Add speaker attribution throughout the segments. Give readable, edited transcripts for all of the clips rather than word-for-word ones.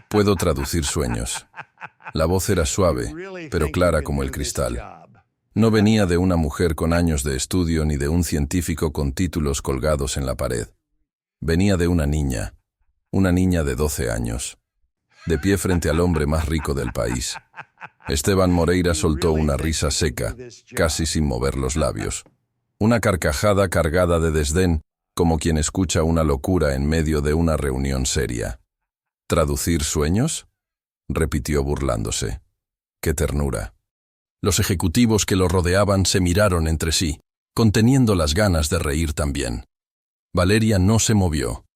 Speaker 1: Puedo traducir sueños. La voz era suave, pero clara como el cristal. No venía de una mujer con años de estudio ni de un científico con títulos colgados en la pared. Venía de una niña de 12 años, de pie frente al hombre más rico del país. Esteban Moreira soltó una risa seca, casi sin mover los labios. Una carcajada cargada de desdén, como quien escucha una locura en medio de una reunión seria. ¿Traducir sueños?, repitió burlándose. ¡Qué ternura! Los ejecutivos que lo rodeaban se miraron entre sí, conteniendo las ganas de reír también. Valeria no se movió.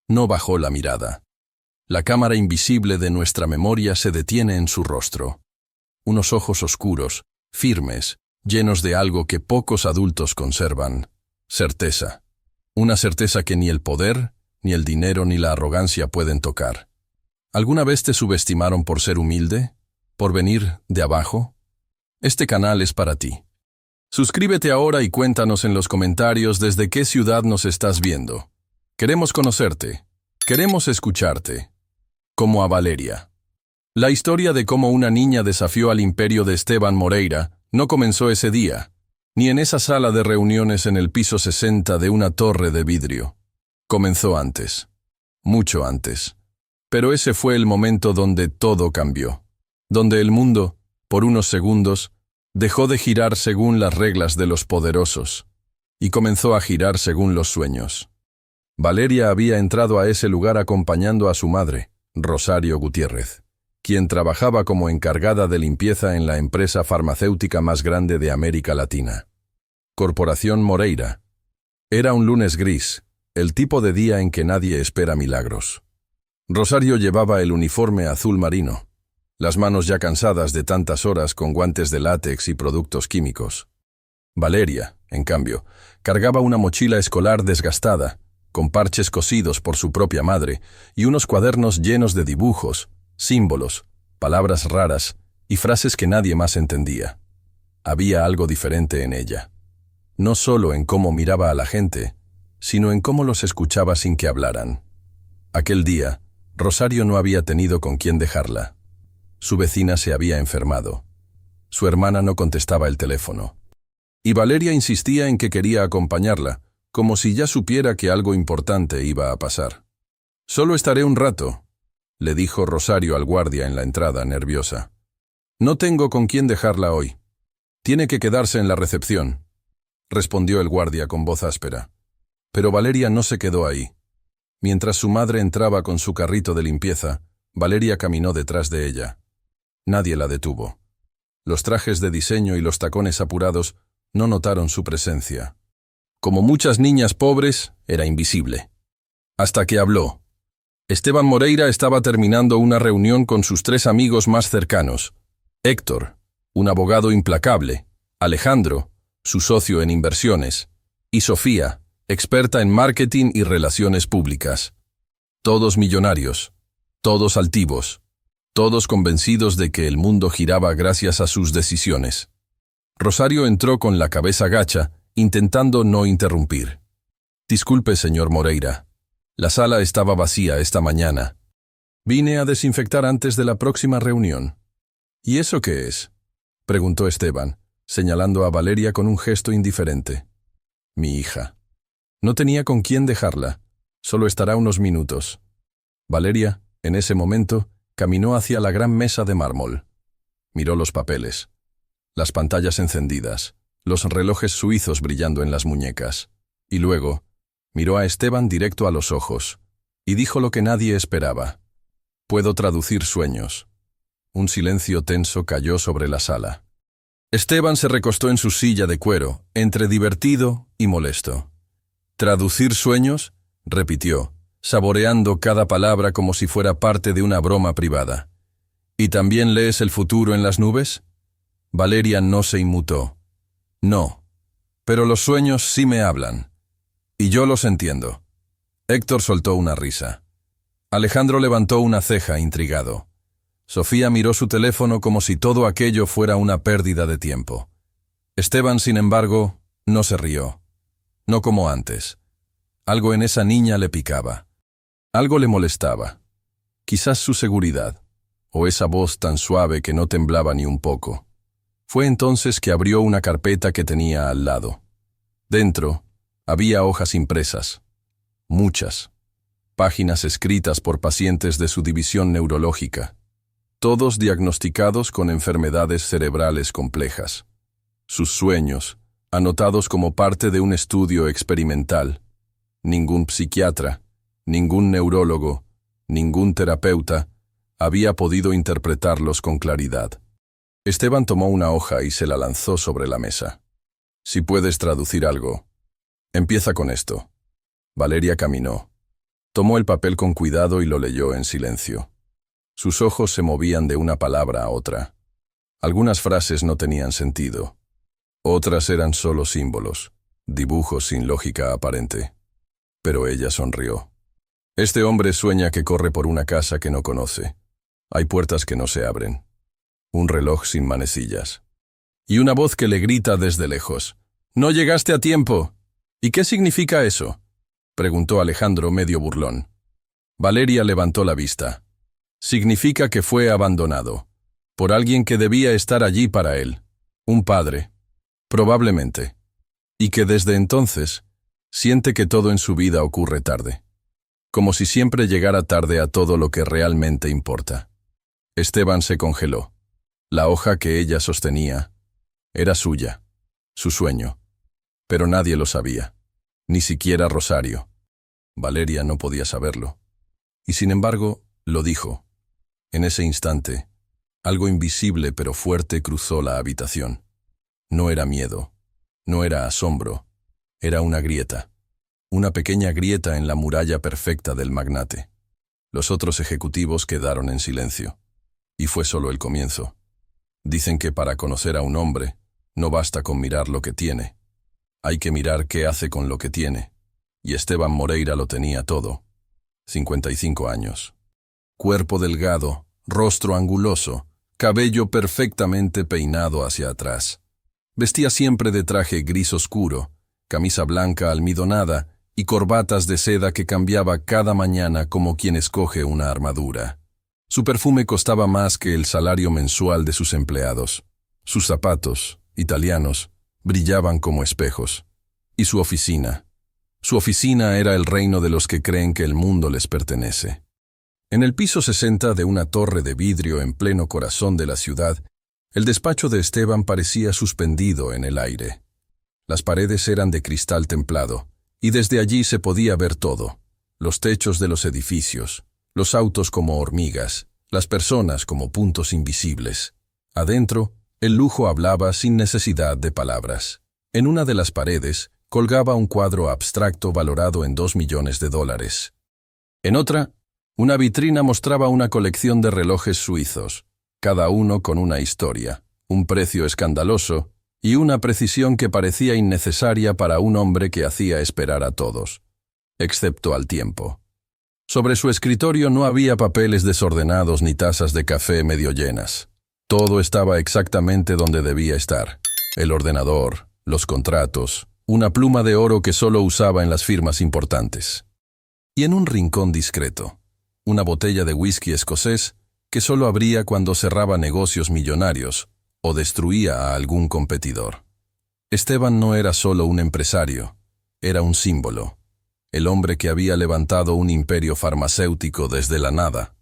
Speaker 1: No bajó la mirada. La cámara invisible de nuestra memoria se detiene en su rostro. Unos ojos oscuros, firmes, llenos de algo que pocos adultos conservan. Certeza. Una certeza que ni el poder, ni el dinero, ni la arrogancia pueden tocar. ¿Alguna vez te subestimaron por ser humilde? ¿Por venir de abajo? Este canal es para ti. Suscríbete ahora y cuéntanos en los comentarios desde qué ciudad nos estás viendo. Queremos conocerte. Queremos escucharte. Como a Valeria. La historia de cómo una niña desafió al imperio de Esteban Moreira no comenzó ese día, ni en esa sala de reuniones en el piso 60 de una torre de vidrio. Comenzó antes. Mucho antes. Pero ese fue el momento donde todo cambió. Donde el mundo, por unos segundos, dejó de girar según las reglas de los poderosos y comenzó a girar según los sueños. Valeria había entrado a ese lugar acompañando a su madre, Rosario Gutiérrez, quien trabajaba como encargada de limpieza en la empresa farmacéutica más grande de América Latina. Corporación Moreira. Era un lunes gris, el tipo de día en que nadie espera milagros. Rosario llevaba el uniforme azul marino, las manos ya cansadas de tantas horas con guantes de látex y productos químicos. Valeria, en cambio, cargaba una mochila escolar desgastada, con parches cosidos por su propia madre y unos cuadernos llenos de dibujos, símbolos, palabras raras y frases que nadie más entendía. Había algo diferente en ella. No solo en cómo miraba a la gente, sino en cómo los escuchaba sin que hablaran. Aquel día, Rosario no había tenido con quién dejarla. Su vecina se había enfermado. Su hermana no contestaba el teléfono. Y Valeria insistía en que quería acompañarla, como si ya supiera que algo importante iba a pasar. «Solo estaré un rato», le dijo Rosario al guardia en la entrada, nerviosa. «No tengo con quién dejarla hoy. Tiene que quedarse en la recepción», respondió el guardia con voz áspera. Pero Valeria no se quedó ahí. Mientras su madre entraba con su carrito de limpieza, Valeria caminó detrás de ella. Nadie la detuvo. Los trajes de diseño y los tacones apurados no notaron su presencia. Como muchas niñas pobres, era invisible. Hasta que habló. Esteban Moreira estaba terminando una reunión con sus 3 amigos más cercanos. Héctor, un abogado implacable, Alejandro, su socio en inversiones, y Sofía, experta en marketing y relaciones públicas. Todos millonarios, todos altivos, todos convencidos de que el mundo giraba gracias a sus decisiones. Rosario entró con la cabeza gacha, intentando no interrumpir. «Disculpe, señor Moreira. La sala estaba vacía esta mañana. Vine a desinfectar antes de la próxima reunión». «¿Y eso qué es?», preguntó Esteban, señalando a Valeria con un gesto indiferente. «Mi hija. No tenía con quién dejarla. Solo estará unos minutos». Valeria, en ese momento, caminó hacia la gran mesa de mármol. Miró los papeles, las pantallas encendidas, los relojes suizos brillando en las muñecas, y luego miró a Esteban directo a los ojos, y dijo lo que nadie esperaba. «Puedo traducir sueños». Un silencio tenso cayó sobre la sala. Esteban se recostó en su silla de cuero, entre divertido y molesto. «¿Traducir sueños?», repitió, saboreando cada palabra como si fuera parte de una broma privada. «¿Y también lees el futuro en las nubes?». Valeria no se inmutó. «No, pero los sueños sí me hablan. Y yo los entiendo». Héctor soltó una risa. Alejandro levantó una ceja intrigado. Sofía miró su teléfono como si todo aquello fuera una pérdida de tiempo. Esteban, sin embargo, no se rió. No como antes. Algo en esa niña le picaba. Algo le molestaba. Quizás su seguridad, o esa voz tan suave que no temblaba ni un poco. Fue entonces que abrió una carpeta que tenía al lado. Dentro había hojas impresas, muchas, páginas escritas por pacientes de su división neurológica, todos diagnosticados con enfermedades cerebrales complejas. Sus sueños, anotados como parte de un estudio experimental. Ningún psiquiatra, ningún neurólogo, ningún terapeuta había podido interpretarlos con claridad. Esteban tomó una hoja y se la lanzó sobre la mesa. Si puedes traducir algo, empieza con esto. Valeria caminó. Tomó el papel con cuidado y lo leyó en silencio. Sus ojos se movían de una palabra a otra. Algunas frases no tenían sentido. Otras eran solo símbolos, dibujos sin lógica aparente. Pero ella sonrió. Este hombre sueña que corre por una casa que no conoce. Hay puertas que no se abren. Un reloj sin manecillas. Y una voz que le grita desde lejos. «¡No llegaste a tiempo!» «¿Y qué significa eso?», preguntó Alejandro medio burlón. Valeria levantó la vista. Significa que fue abandonado. Por alguien que debía estar allí para él. Un padre. Probablemente. Y que desde entonces siente que todo en su vida ocurre tarde. Como si siempre llegara tarde a todo lo que realmente importa. Esteban se congeló. La hoja que ella sostenía era suya, su sueño. Pero nadie lo sabía. Ni siquiera Rosario. Valeria no podía saberlo. Y sin embargo, lo dijo. En ese instante, algo invisible pero fuerte cruzó la habitación. No era miedo, no era asombro, era una grieta. Una pequeña grieta en la muralla perfecta del magnate. Los otros ejecutivos quedaron en silencio. Y fue solo el comienzo. Dicen que para conocer a un hombre, no basta con mirar lo que tiene. Hay que mirar qué hace con lo que tiene. Y Esteban Moreira lo tenía todo. 55 años. Cuerpo delgado, rostro anguloso, cabello perfectamente peinado hacia atrás. Vestía siempre de traje gris oscuro, camisa blanca almidonada y corbatas de seda que cambiaba cada mañana como quien escoge una armadura. Su perfume costaba más que el salario mensual de sus empleados. Sus zapatos, italianos, brillaban como espejos. Y su oficina. Su oficina era el reino de los que creen que el mundo les pertenece. En el piso 60 de una torre de vidrio en pleno corazón de la ciudad, el despacho de Esteban parecía suspendido en el aire. Las paredes eran de cristal templado, y desde allí se podía ver todo: los techos de los edificios, los autos como hormigas, las personas como puntos invisibles. Adentro, el lujo hablaba sin necesidad de palabras. En una de las paredes colgaba un cuadro abstracto valorado en $2 millones. En otra, una vitrina mostraba una colección de relojes suizos, cada uno con una historia, un precio escandaloso y una precisión que parecía innecesaria para un hombre que hacía esperar a todos, excepto al tiempo. Sobre su escritorio no había papeles desordenados ni tazas de café medio llenas. Todo estaba exactamente donde debía estar: el ordenador, los contratos, una pluma de oro que solo usaba en las firmas importantes. Y en un rincón discreto, una botella de whisky escocés que solo abría cuando cerraba negocios millonarios o destruía a algún competidor. Esteban no era solo un empresario, era un símbolo. El hombre que había levantado un imperio farmacéutico desde la nada,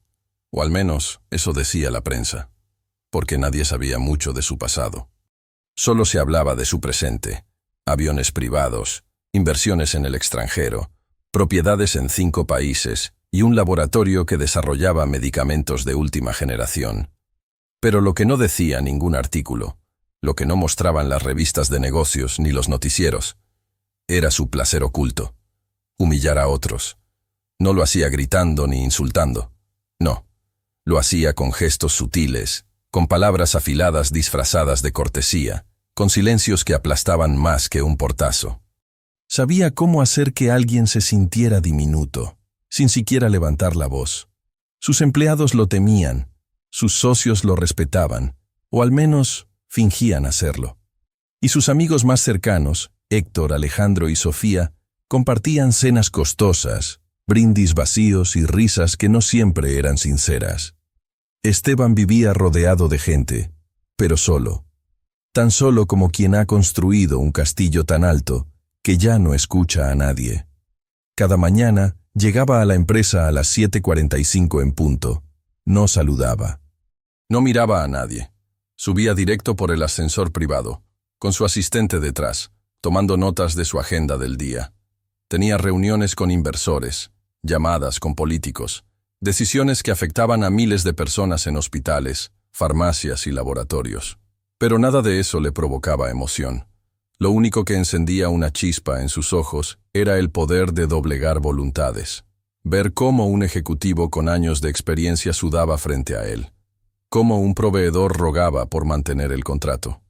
Speaker 1: o al menos eso decía la prensa, porque nadie sabía mucho de su pasado. Solo se hablaba de su presente: aviones privados, inversiones en el extranjero, propiedades en 5 países y un laboratorio que desarrollaba medicamentos de última generación. Pero lo que no decía ningún artículo, lo que no mostraban las revistas de negocios ni los noticieros, era su placer oculto: humillar a otros. No lo hacía gritando ni insultando. No, lo hacía con gestos sutiles, con palabras afiladas disfrazadas de cortesía, con silencios que aplastaban más que un portazo. Sabía cómo hacer que alguien se sintiera diminuto, sin siquiera levantar la voz. Sus empleados lo temían, sus socios lo respetaban, o al menos fingían hacerlo. Y sus amigos más cercanos, Héctor, Alejandro y Sofía, compartían cenas costosas, brindis vacíos y risas que no siempre eran sinceras. Esteban vivía rodeado de gente, pero solo. Tan solo como quien ha construido un castillo tan alto que ya no escucha a nadie. Cada mañana llegaba a la empresa a las 7:45 en punto. No saludaba. No miraba a nadie. Subía directo por el ascensor privado, con su asistente detrás, tomando notas de su agenda del día. Tenía reuniones con inversores, llamadas con políticos, decisiones que afectaban a miles de personas en hospitales, farmacias y laboratorios. Pero nada de eso le provocaba emoción. Lo único que encendía una chispa en sus ojos era el poder de doblegar voluntades. Ver cómo un ejecutivo con años de experiencia sudaba frente a él. Cómo un proveedor rogaba por mantener el contrato.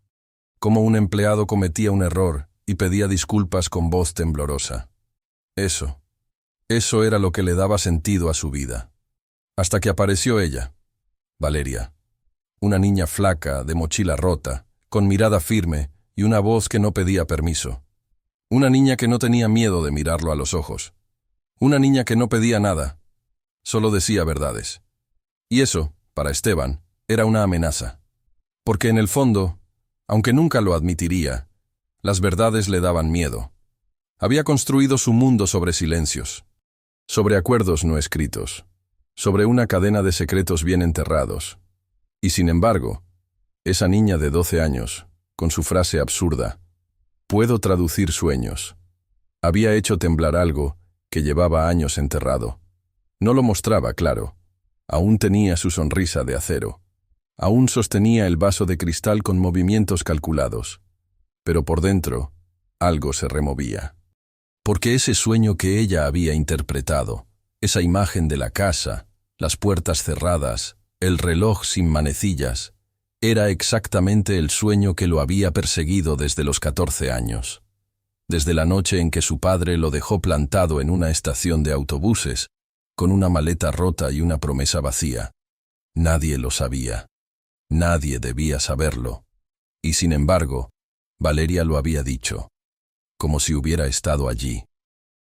Speaker 1: Cómo un empleado cometía un error y pedía disculpas con voz temblorosa. Eso era lo que le daba sentido a su vida. Hasta que apareció ella, Valeria. Una niña flaca, de mochila rota, con mirada firme y una voz que no pedía permiso. Una niña que no tenía miedo de mirarlo a los ojos. Una niña que no pedía nada, solo decía verdades. Y eso, para Esteban, era una amenaza. Porque en el fondo, aunque nunca lo admitiría, las verdades le daban miedo. Había construido su mundo sobre silencios, sobre acuerdos no escritos, sobre una cadena de secretos bien enterrados. Y sin embargo, esa niña de 12 años, con su frase absurda, «Puedo traducir sueños», había hecho temblar algo que llevaba años enterrado. No lo mostraba, claro. Aún tenía su sonrisa de acero. Aún sostenía el vaso de cristal con movimientos calculados. Pero por dentro, algo se removía. Porque ese sueño que ella había interpretado, esa imagen de la casa, las puertas cerradas, el reloj sin manecillas, era exactamente el sueño que lo había perseguido desde los 14 años. Desde la noche en que su padre lo dejó plantado en una estación de autobuses, con una maleta rota y una promesa vacía. Nadie lo sabía. Nadie debía saberlo. Y sin embargo, Valeria lo había dicho. Como si hubiera estado allí.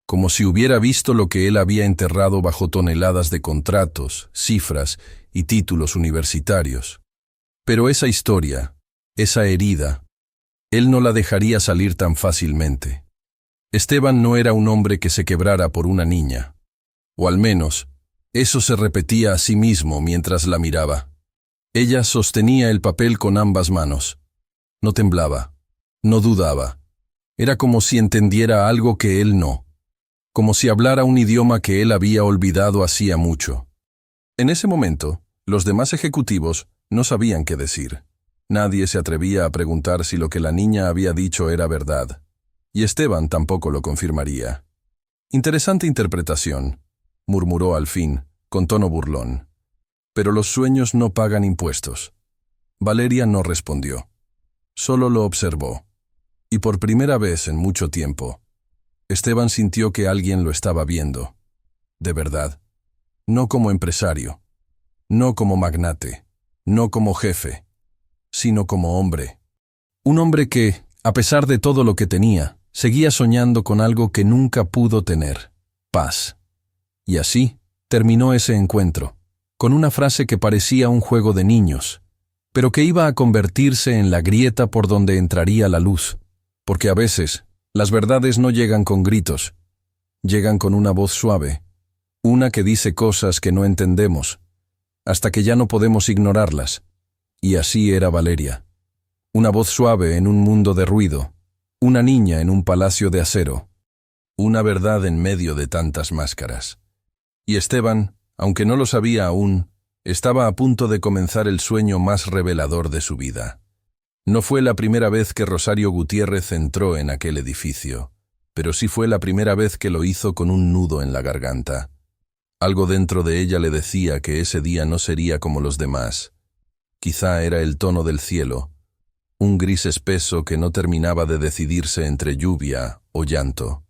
Speaker 1: Como si hubiera visto lo que él había enterrado bajo toneladas de contratos, cifras y títulos universitarios. Pero esa historia, esa herida, él no la dejaría salir tan fácilmente. Esteban no era un hombre que se quebrara por una niña. O al menos, eso se repetía a sí mismo mientras la miraba. Ella sostenía el papel con ambas manos. No temblaba, no dudaba. Era como si entendiera algo que él no. Como si hablara un idioma que él había olvidado hacía mucho. En ese momento, los demás ejecutivos no sabían qué decir. Nadie se atrevía a preguntar si lo que la niña había dicho era verdad. Y Esteban tampoco lo confirmaría. Interesante interpretación, murmuró al fin, con tono burlón. Pero los sueños no pagan impuestos. Valeria no respondió. Solo lo observó. Y por primera vez en mucho tiempo, Esteban sintió que alguien lo estaba viendo. De verdad. No como empresario. No como magnate. No como jefe. Sino como hombre. Un hombre que, a pesar de todo lo que tenía, seguía soñando con algo que nunca pudo tener. Paz. Y así terminó ese encuentro, con una frase que parecía un juego de niños, pero que iba a convertirse en la grieta por donde entraría la luz, porque a veces las verdades no llegan con gritos, llegan con una voz suave, una que dice cosas que no entendemos, hasta que ya no podemos ignorarlas. Y así era Valeria. Una voz suave en un mundo de ruido, una niña en un palacio de acero, una verdad en medio de tantas máscaras. Y Esteban, aunque no lo sabía aún, estaba a punto de comenzar el sueño más revelador de su vida. No fue la primera vez que Rosario Gutiérrez entró en aquel edificio, pero sí fue la primera vez que lo hizo con un nudo en la garganta. Algo dentro de ella le decía que ese día no sería como los demás. Quizá era el tono del cielo, un gris espeso que no terminaba de decidirse entre lluvia o llanto.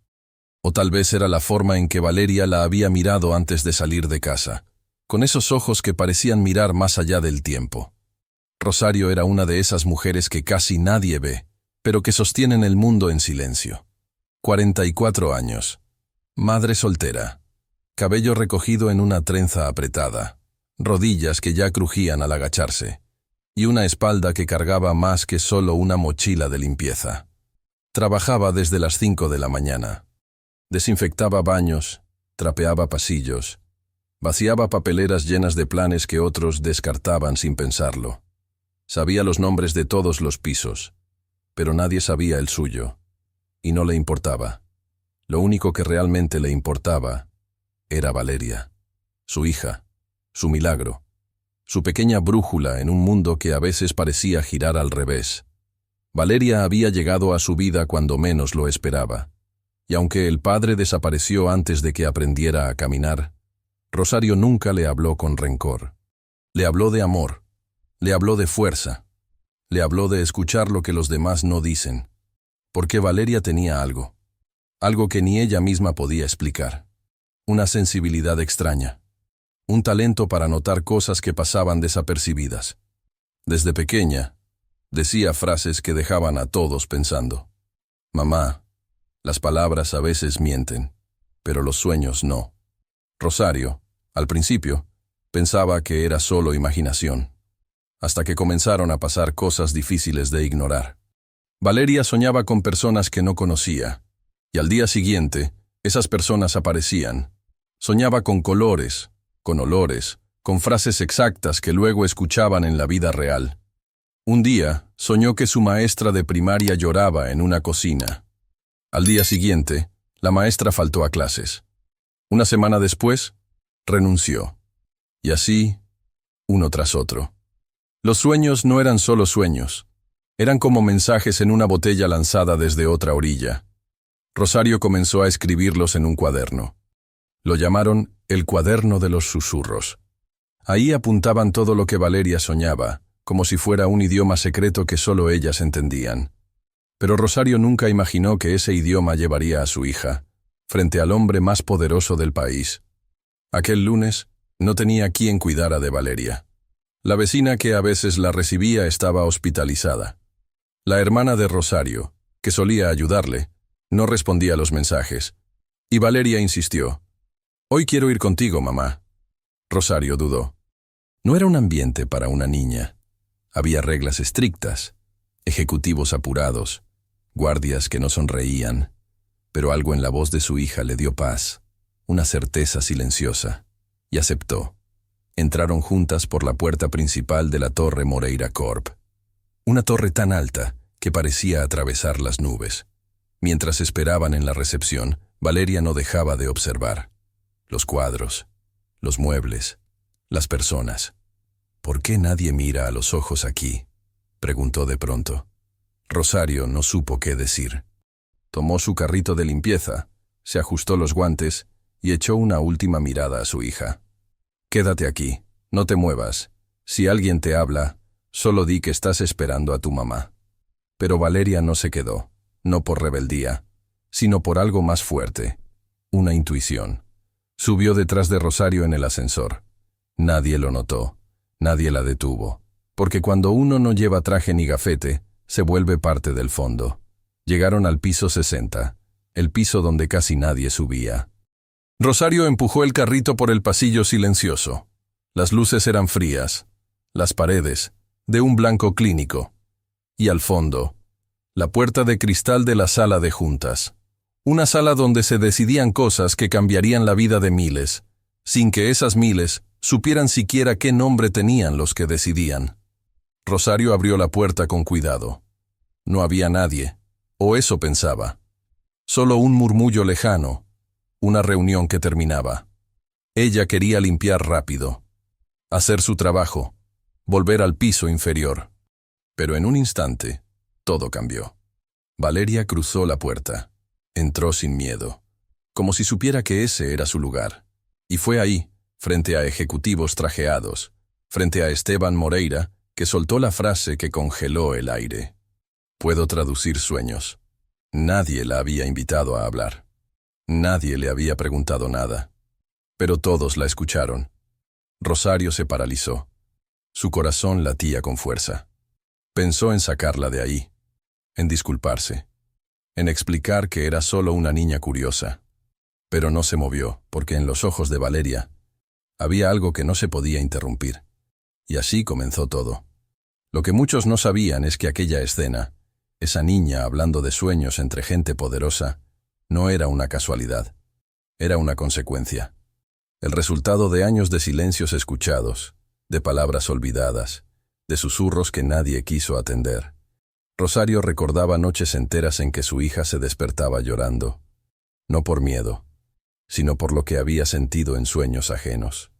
Speaker 1: O tal vez era la forma en que Valeria la había mirado antes de salir de casa, con esos ojos que parecían mirar más allá del tiempo. Rosario era una de esas mujeres que casi nadie ve, pero que sostienen el mundo en silencio. 44 años. Madre soltera. cabello recogido en una trenza apretada, rodillas que ya crujían al agacharse, y una espalda que cargaba más que solo una mochila de limpieza. Trabajaba desde las 5 de la mañana. Desinfectaba baños, trapeaba pasillos, vaciaba papeleras llenas de planes que otros descartaban sin pensarlo. Sabía los nombres de todos los pisos, pero nadie sabía el suyo, y no le importaba. Lo único que realmente le importaba era Valeria, su hija, su milagro, su pequeña brújula en un mundo que a veces parecía girar al revés. Valeria había llegado a su vida cuando menos lo esperaba, y aunque el padre desapareció antes de que aprendiera a caminar, Rosario nunca le habló con rencor. Le habló de amor, le habló de fuerza, le habló de escuchar lo que los demás no dicen, porque Valeria tenía algo que ni ella misma podía explicar, una sensibilidad extraña, un talento para notar cosas que pasaban desapercibidas. Desde pequeña, decía frases que dejaban a todos pensando. Mamá, las palabras a veces mienten, pero los sueños no. Rosario, al principio, pensaba que era solo imaginación, hasta que comenzaron a pasar cosas difíciles de ignorar. Valeria soñaba con personas que no conocía, y al día siguiente, esas personas aparecían. Soñaba con colores, con olores, con frases exactas que luego escuchaban en la vida real. Un día, soñó que su maestra de primaria lloraba en una cocina. Al día siguiente, la maestra faltó a clases. Una semana después, renunció. Y así, uno tras otro. Los sueños no eran solo sueños. Eran como mensajes en una botella lanzada desde otra orilla. Rosario comenzó a escribirlos en un cuaderno. Lo llamaron el cuaderno de los susurros. Ahí apuntaban todo lo que Valeria soñaba, como si fuera un idioma secreto que solo ellas entendían. Pero Rosario nunca imaginó que ese idioma llevaría a su hija, frente al hombre más poderoso del país. Aquel lunes, no tenía quien cuidara de Valeria. La vecina que a veces la recibía estaba hospitalizada. La hermana de Rosario, que solía ayudarle, no respondía a los mensajes. Y Valeria insistió. «Hoy quiero ir contigo, mamá». Rosario dudó. No era un ambiente para una niña. Había reglas estrictas, ejecutivos apurados, guardias que no sonreían, pero algo en la voz de su hija le dio paz, una certeza silenciosa, y aceptó. Entraron juntas por la puerta principal de la Torre Moreira Corp. Una torre tan alta que parecía atravesar las nubes. Mientras esperaban en la recepción, Valeria no dejaba de observar. Los cuadros, los muebles, las personas. «¿Por qué nadie mira a los ojos aquí?», preguntó de pronto. Rosario no supo qué decir. Tomó su carrito de limpieza, se ajustó los guantes y echó una última mirada a su hija. «Quédate aquí, no te muevas. Si alguien te habla, solo di que estás esperando a tu mamá». Pero Valeria no se quedó, no por rebeldía, sino por algo más fuerte, una intuición. Subió detrás de Rosario en el ascensor. Nadie lo notó, nadie la detuvo, porque cuando uno no lleva traje ni gafete, se vuelve parte del fondo. Llegaron al piso 60, el piso donde casi nadie subía. Rosario empujó el carrito por el pasillo silencioso. Las luces eran frías, las paredes, de un blanco clínico. Y al fondo, la puerta de cristal de la sala de juntas. Una sala donde se decidían cosas que cambiarían la vida de miles, sin que esas miles supieran siquiera qué nombre tenían los que decidían. Rosario abrió la puerta con cuidado. No había nadie, o eso pensaba. Solo un murmullo lejano, una reunión que terminaba. Ella quería limpiar rápido, hacer su trabajo, volver al piso inferior. Pero en un instante, todo cambió. Valeria cruzó la puerta. Entró sin miedo, como si supiera que ese era su lugar. Y fue ahí, frente a ejecutivos trajeados, frente a Esteban Moreira, que soltó la frase que congeló el aire. «Puedo traducir sueños». Nadie la había invitado a hablar. Nadie le había preguntado nada. Pero todos la escucharon. Rosario se paralizó. Su corazón latía con fuerza. Pensó en sacarla de ahí, en disculparse, en explicar que era solo una niña curiosa. Pero no se movió, porque en los ojos de Valeria había algo que no se podía interrumpir. Y así comenzó todo. Lo que muchos no sabían es que aquella escena, esa niña hablando de sueños entre gente poderosa, no era una casualidad. Era una consecuencia. El resultado de años de silencios escuchados, de palabras olvidadas, de susurros que nadie quiso atender. Rosario recordaba noches enteras en que su hija se despertaba llorando, no por miedo, sino por lo que había sentido en sueños ajenos.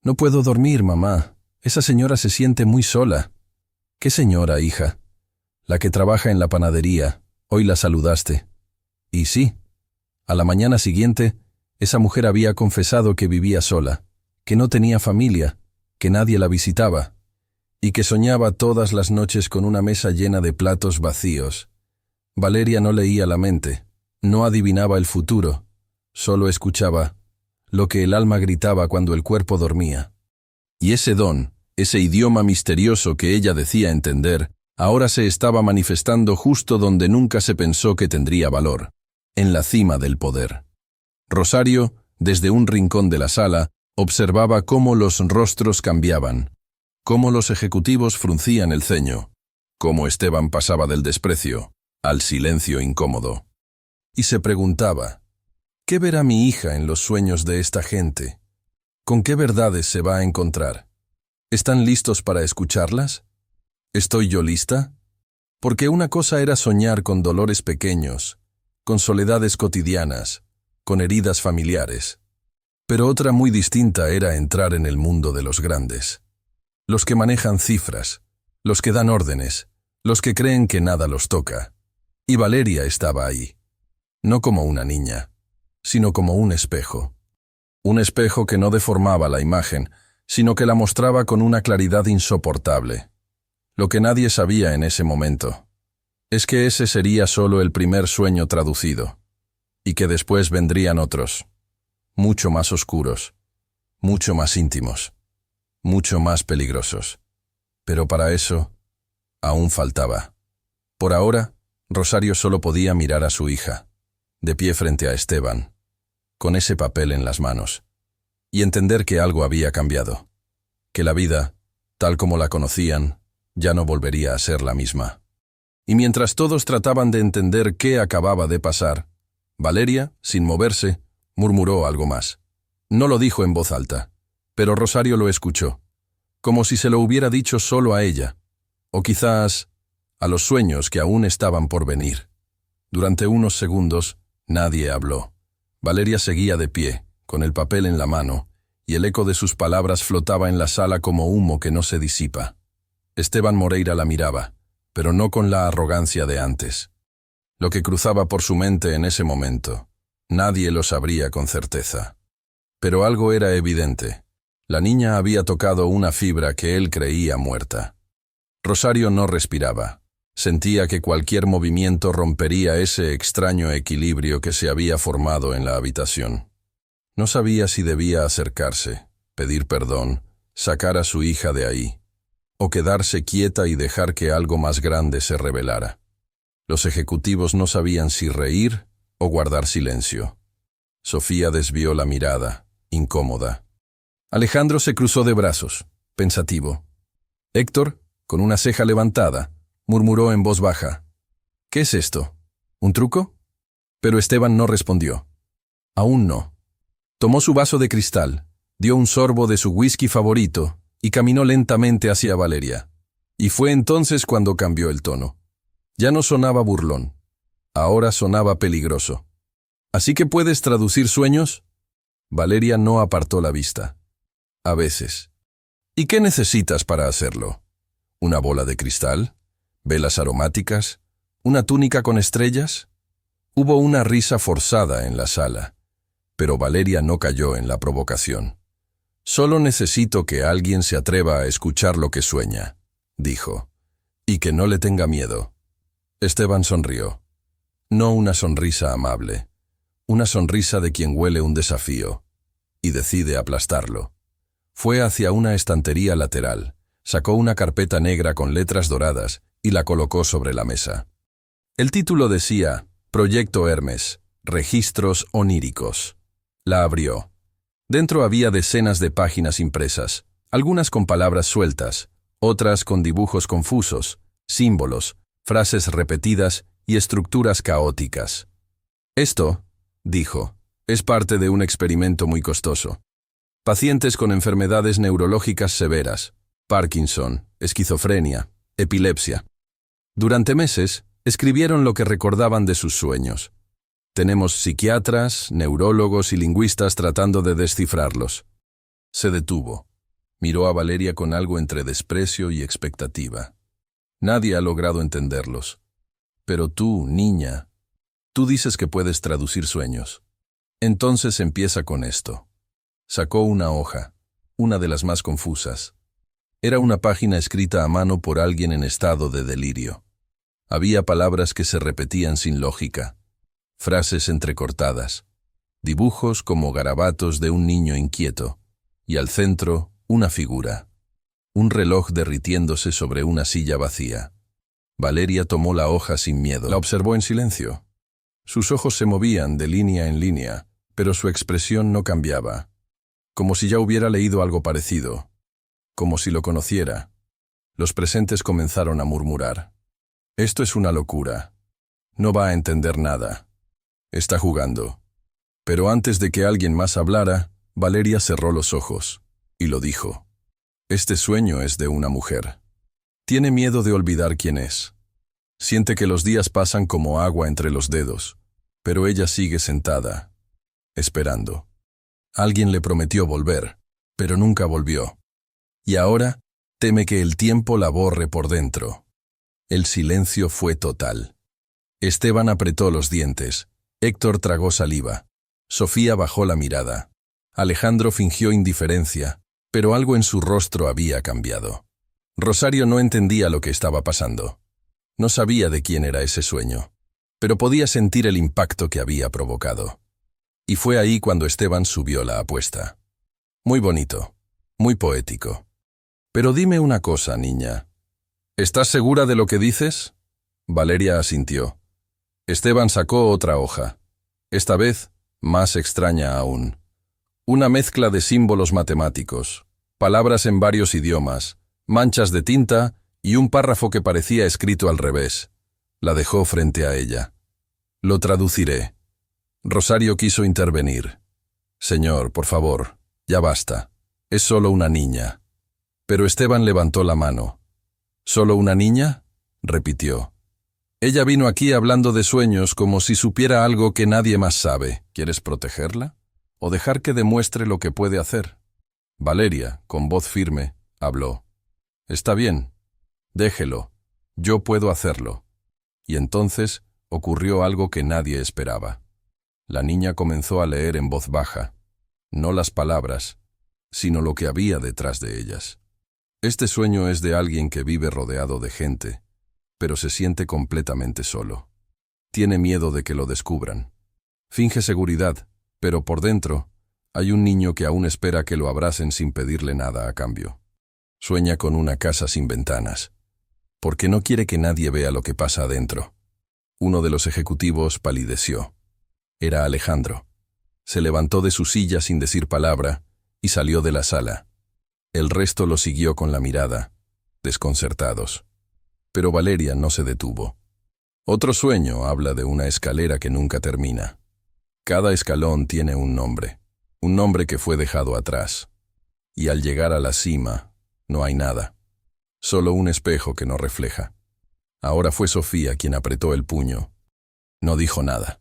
Speaker 1: «No puedo dormir, mamá. Esa señora se siente muy sola». «¿Qué señora, hija?» «La que trabaja en la panadería. Hoy la saludaste». Y sí, a la mañana siguiente, esa mujer había confesado que vivía sola, que no tenía familia, que nadie la visitaba, y que soñaba todas las noches con una mesa llena de platos vacíos. Valeria no leía la mente, no adivinaba el futuro, solo escuchaba lo que el alma gritaba cuando el cuerpo dormía. Y ese don, ese idioma misterioso que ella decía entender, ahora se estaba manifestando justo donde nunca se pensó que tendría valor, en la cima del poder. Rosario, desde un rincón de la sala, observaba cómo los rostros cambiaban, cómo los ejecutivos fruncían el ceño, cómo Esteban pasaba del desprecio al silencio incómodo. Y se preguntaba, ¿qué verá mi hija en los sueños de esta gente? ¿Con qué verdades se va a encontrar? ¿Están listos para escucharlas? ¿Estoy yo lista? Porque una cosa era soñar con dolores pequeños, con soledades cotidianas, con heridas familiares. Pero otra muy distinta era entrar en el mundo de los grandes. Los que manejan cifras, los que dan órdenes, los que creen que nada los toca. Y Valeria estaba ahí. No como una niña, sino como un espejo. Un espejo que no deformaba la imagen, sino que la mostraba con una claridad insoportable. Lo que nadie sabía en ese momento es que ese sería solo el primer sueño traducido, y que después vendrían otros, mucho más oscuros, mucho más íntimos, mucho más peligrosos. Pero para eso, aún faltaba. Por ahora, Rosario solo podía mirar a su hija, de pie frente a Esteban, con ese papel en las manos, y entender que algo había cambiado, que la vida, tal como la conocían, ya no volvería a ser la misma. Y mientras todos trataban de entender qué acababa de pasar, Valeria, sin moverse, murmuró algo más. No lo dijo en voz alta, pero Rosario lo escuchó, como si se lo hubiera dicho solo a ella, o quizás a los sueños que aún estaban por venir. Durante unos segundos, nadie habló. Valeria seguía de pie, con el papel en la mano, y el eco de sus palabras flotaba en la sala como humo que no se disipa. Esteban Moreira la miraba, pero no con la arrogancia de antes. Lo que cruzaba por su mente en ese momento, nadie lo sabría con certeza. Pero algo era evidente. La niña había tocado una fibra que él creía muerta. Rosario no respiraba. Sentía que cualquier movimiento rompería ese extraño equilibrio que se había formado en la habitación. No sabía si debía acercarse, pedir perdón, sacar a su hija de ahí, o quedarse quieta y dejar que algo más grande se revelara. Los ejecutivos no sabían si reír o guardar silencio. Sofía desvió la mirada, incómoda. Alejandro se cruzó de brazos, pensativo. Héctor, con una ceja levantada, murmuró en voz baja. ¿Qué es esto? ¿Un truco? Pero Esteban no respondió. Aún no. Tomó su vaso de cristal, dio un sorbo de su whisky favorito y caminó lentamente hacia Valeria. Y fue entonces cuando cambió el tono. Ya no sonaba burlón. Ahora sonaba peligroso. ¿Así que puedes traducir sueños? Valeria no apartó la vista. A veces. ¿Y qué necesitas para hacerlo? ¿Una bola de cristal? ¿Velas aromáticas? ¿Una túnica con estrellas? Hubo una risa forzada en la sala, pero Valeria no cayó en la provocación. Solo necesito que alguien se atreva a escuchar lo que sueña, dijo, y que no le tenga miedo. Esteban sonrió. No una sonrisa amable, una sonrisa de quien huele un desafío, y decide aplastarlo. Fue hacia una estantería lateral, sacó una carpeta negra con letras doradas y la colocó sobre la mesa. El título decía, Proyecto Hermes, Registros Oníricos. La abrió. Dentro había decenas de páginas impresas, algunas con palabras sueltas, otras con dibujos confusos, símbolos, frases repetidas y estructuras caóticas. Esto, dijo, es parte de un experimento muy costoso. Pacientes con enfermedades neurológicas severas, Parkinson, esquizofrenia, epilepsia. Durante meses, escribieron lo que recordaban de sus sueños. Tenemos psiquiatras, neurólogos y lingüistas tratando de descifrarlos. Se detuvo. Miró a Valeria con algo entre desprecio y expectativa. Nadie ha logrado entenderlos. Pero tú, niña, tú dices que puedes traducir sueños. Entonces empieza con esto. Sacó una hoja, una de las más confusas. Era una página escrita a mano por alguien en estado de delirio. Había palabras que se repetían sin lógica, frases entrecortadas, dibujos como garabatos de un niño inquieto, y al centro, una figura. Un reloj derritiéndose sobre una silla vacía. Valeria tomó la hoja sin miedo. La observó en silencio. Sus ojos se movían de línea en línea, pero su expresión no cambiaba. Como si ya hubiera leído algo parecido. Como si lo conociera. Los presentes comenzaron a murmurar. Esto es una locura. No va a entender nada. Está jugando. Pero antes de que alguien más hablara, Valeria cerró los ojos, y lo dijo. Este sueño es de una mujer. Tiene miedo de olvidar quién es. Siente que los días pasan como agua entre los dedos, pero ella sigue sentada, esperando. Alguien le prometió volver, pero nunca volvió. Y ahora teme que el tiempo la borre por dentro. El silencio fue total. Esteban apretó los dientes. Héctor tragó saliva. Sofía bajó la mirada. Alejandro fingió indiferencia, pero algo en su rostro había cambiado. Rosario no entendía lo que estaba pasando. No sabía de quién era ese sueño, pero podía sentir el impacto que había provocado. Y fue ahí cuando Esteban subió la apuesta. Muy bonito, muy poético. Pero dime una cosa, niña. ¿Estás segura de lo que dices? Valeria asintió. Esteban sacó otra hoja. Esta vez, más extraña aún. Una mezcla de símbolos matemáticos, palabras en varios idiomas, manchas de tinta y un párrafo que parecía escrito al revés. La dejó frente a ella. Lo traduciré. Rosario quiso intervenir. Señor, por favor, ya basta. Es solo una niña. Pero Esteban levantó la mano. ¿Solo una niña? Repitió. Ella vino aquí hablando de sueños como si supiera algo que nadie más sabe. ¿Quieres protegerla? ¿O dejar que demuestre lo que puede hacer? Valeria, con voz firme, habló. Está bien. Déjelo. Yo puedo hacerlo. Y entonces ocurrió algo que nadie esperaba. La niña comenzó a leer en voz baja, no las palabras, sino lo que había detrás de ellas. Este sueño es de alguien que vive rodeado de gente, pero se siente completamente solo. Tiene miedo de que lo descubran. Finge seguridad, pero por dentro hay un niño que aún espera que lo abracen sin pedirle nada a cambio. Sueña con una casa sin ventanas, porque no quiere que nadie vea lo que pasa adentro. Uno de los ejecutivos palideció. Era Alejandro. Se levantó de su silla sin decir palabra y salió de la sala. El resto lo siguió con la mirada, desconcertados. Pero Valeria no se detuvo. Otro sueño habla de una escalera que nunca termina. Cada escalón tiene un nombre que fue dejado atrás. Y al llegar a la cima, no hay nada. Solo un espejo que no refleja. Ahora fue Sofía quien apretó el puño. No dijo nada.